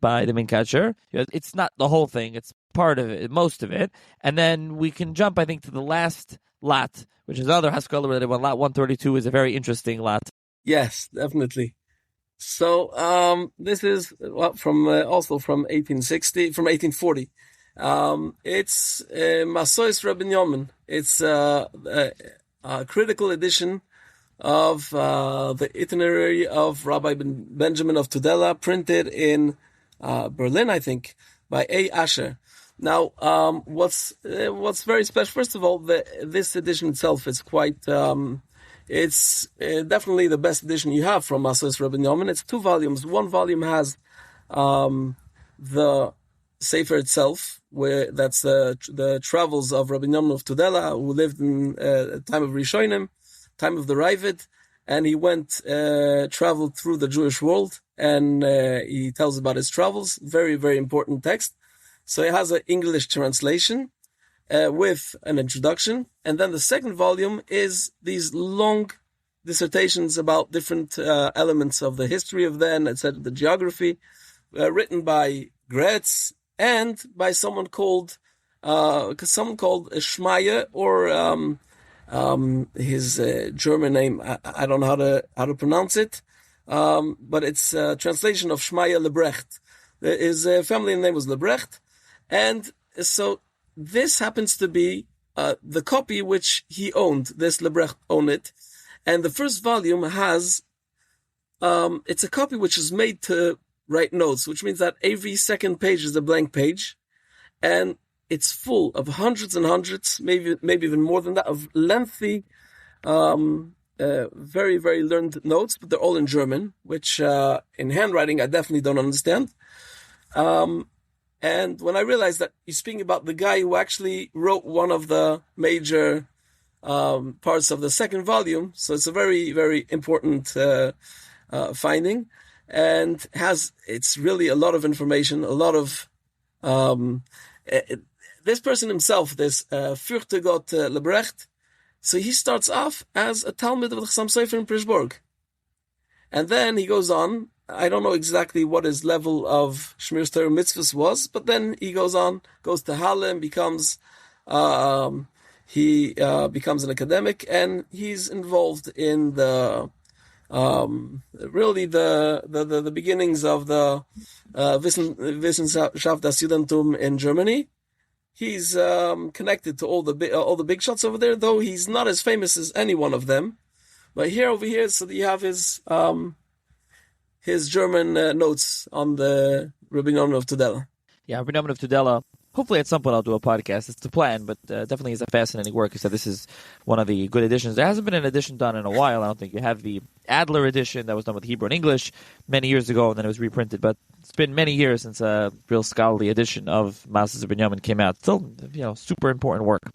by the Minkatcher. It's not the whole thing; it's part of it, most of it, and then we can jump, I think, to the last lot, which is another Haskalah related one. Lot 132 is a very interesting lot. Yes, definitely. So this is also from 1840. It's Masois Rabbi Yomin. It's a critical edition of the itinerary of Rabbi Benjamin of Tudela, printed in Berlin, I think, by A. Asher. Now, what's very special? First of all, this edition itself is quite. It's definitely the best edition you have from Masos Rabbi Yomin. It's 2 volumes. One volume has the the Sefer itself, where that's the travels of Rabbi Yonah of Tudela, who lived in time of Rishonim, time of the Ravid, and he traveled through the Jewish world, and he tells about his travels. Very, very important text. So it has an English translation with an introduction, and then the second volume is these long dissertations about different elements of the history of then, etc., the geography, written by Kravetz and by someone called Schmeier, or his German name, I don't know how to pronounce it, but it's a translation of Schmeier Lebrecht. His family name was Lebrecht, and so this happens to be the copy which he owned. This Lebrecht owned it, and the first volume has it's a copy which is made to write notes, which means that every second page is a blank page, and it's full of hundreds and hundreds, maybe even more than that, of lengthy, very, very learned notes, but they're all in German, which in handwriting I definitely don't understand. And when I realized that you're speaking about the guy who actually wrote one of the major parts of the second volume, so it's a very, very important finding, and it's really a lot of information, a lot of this person himself, this Fürchtegott Lebrecht. So he starts off as a Talmud of the Chassam Sofer in Prishburg, and then he goes on. I don't know exactly what his level of Shmir Torah mitzvahs was, but then he goes to Halle, and becomes an academic, and he's involved in the really the beginnings of the Wissenschaft das Judentum in Germany. He's connected to all the big shots over there, though he's not as famous as any one of them. But over here, so you have his German notes on the Rabbi Yonah of Tudela. Yeah, Rabbi Yonah of Tudela. Hopefully at some point I'll do a podcast. It's the plan, but definitely is a fascinating work. You said this is one of the good editions. There hasn't been an edition done in a while. I don't think you have the Adler edition that was done with Hebrew and English many years ago, and then it was reprinted. But it's been many years since a real scholarly edition of Masas Binyamin came out. Still, super important work.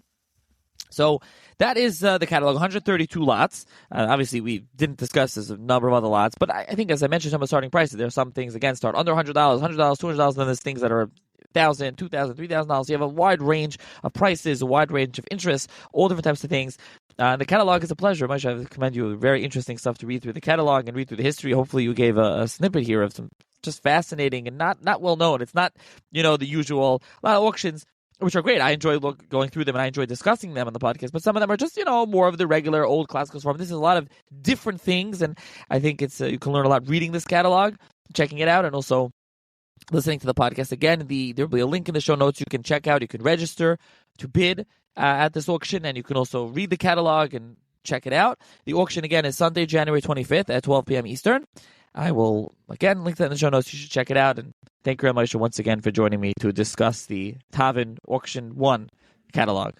So that is the catalog, 132 lots. Obviously, we didn't discuss this, a number of other lots, but I think, as I mentioned, some of the starting prices, there are some things, again, start under $100, $200, and then there's things that are $1,000, $2,000, $3,000. You have a wide range of prices, a wide range of interests, all different types of things. The catalog is a pleasure. Moshe, I commend you. Very interesting stuff to read through the catalog and read through the history. Hopefully you gave a snippet here of some just fascinating and not well known. It's not, the usual, a lot of auctions, which are great. I enjoy going through them, and I enjoy discussing them on the podcast. But some of them are just, more of the regular old classical form. This is a lot of different things, and I think it's you can learn a lot reading this catalog, checking it out, and also listening to the podcast. Again, there'll be a link in the show notes you can check out. You can register to bid at this auction, and you can also read the catalog and check it out. The auction, again, is Sunday, January 25th at 12 p.m. Eastern. I will, again, link that in the show notes. You should check it out. And thank you, Moshe, once again for joining me to discuss the Tavin Auction 1 catalog.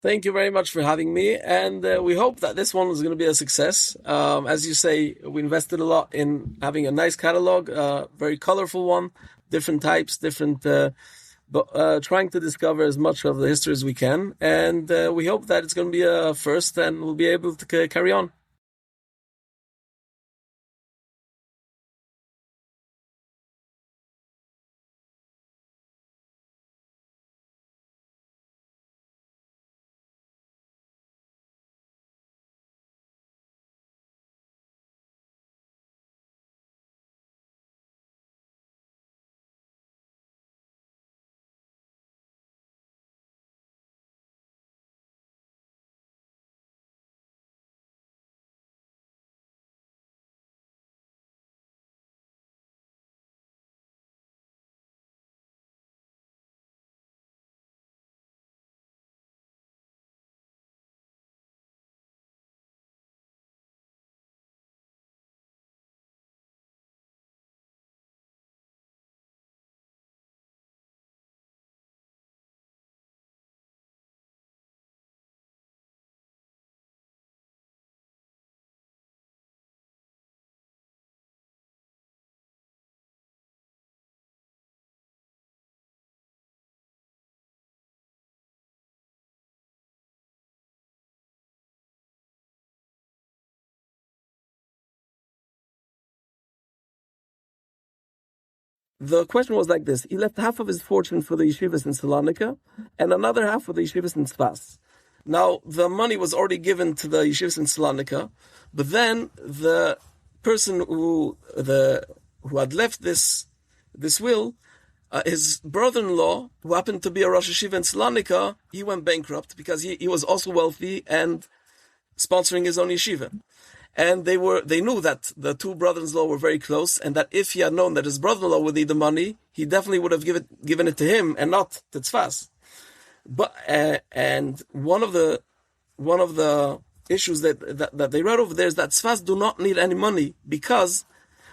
Thank you very much for having me, and we hope that this one is going to be a success. As you say, we invested a lot in having a nice catalog, very colorful one, different types, but trying to discover as much of the history as we can, and we hope that it's going to be a first, and we'll be able to carry on. the question was like this. He left half of his fortune for the yeshivas in Salonika and another half for the yeshivas in Tzfas. Now, the money was already given to the yeshivas in Salonika, but then the person who had left this will, his brother-in-law, who happened to be a Rosh Yeshiva in Salonika, he went bankrupt because he was also wealthy and sponsoring his own yeshiva. And they knew that the two brothers-in-law were very close, and that if he had known that his brother-in-law would need the money, he definitely would have given it to him and not to Tzfas. But and one of the issues that they read over there is that Tzfas do not need any money because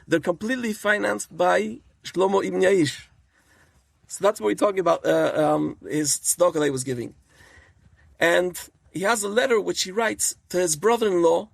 they're completely financed by Shlomo ibn Yaish. So that's what we're talking about. His tzedakah that he was giving, and he has a letter which he writes to his brother-in-law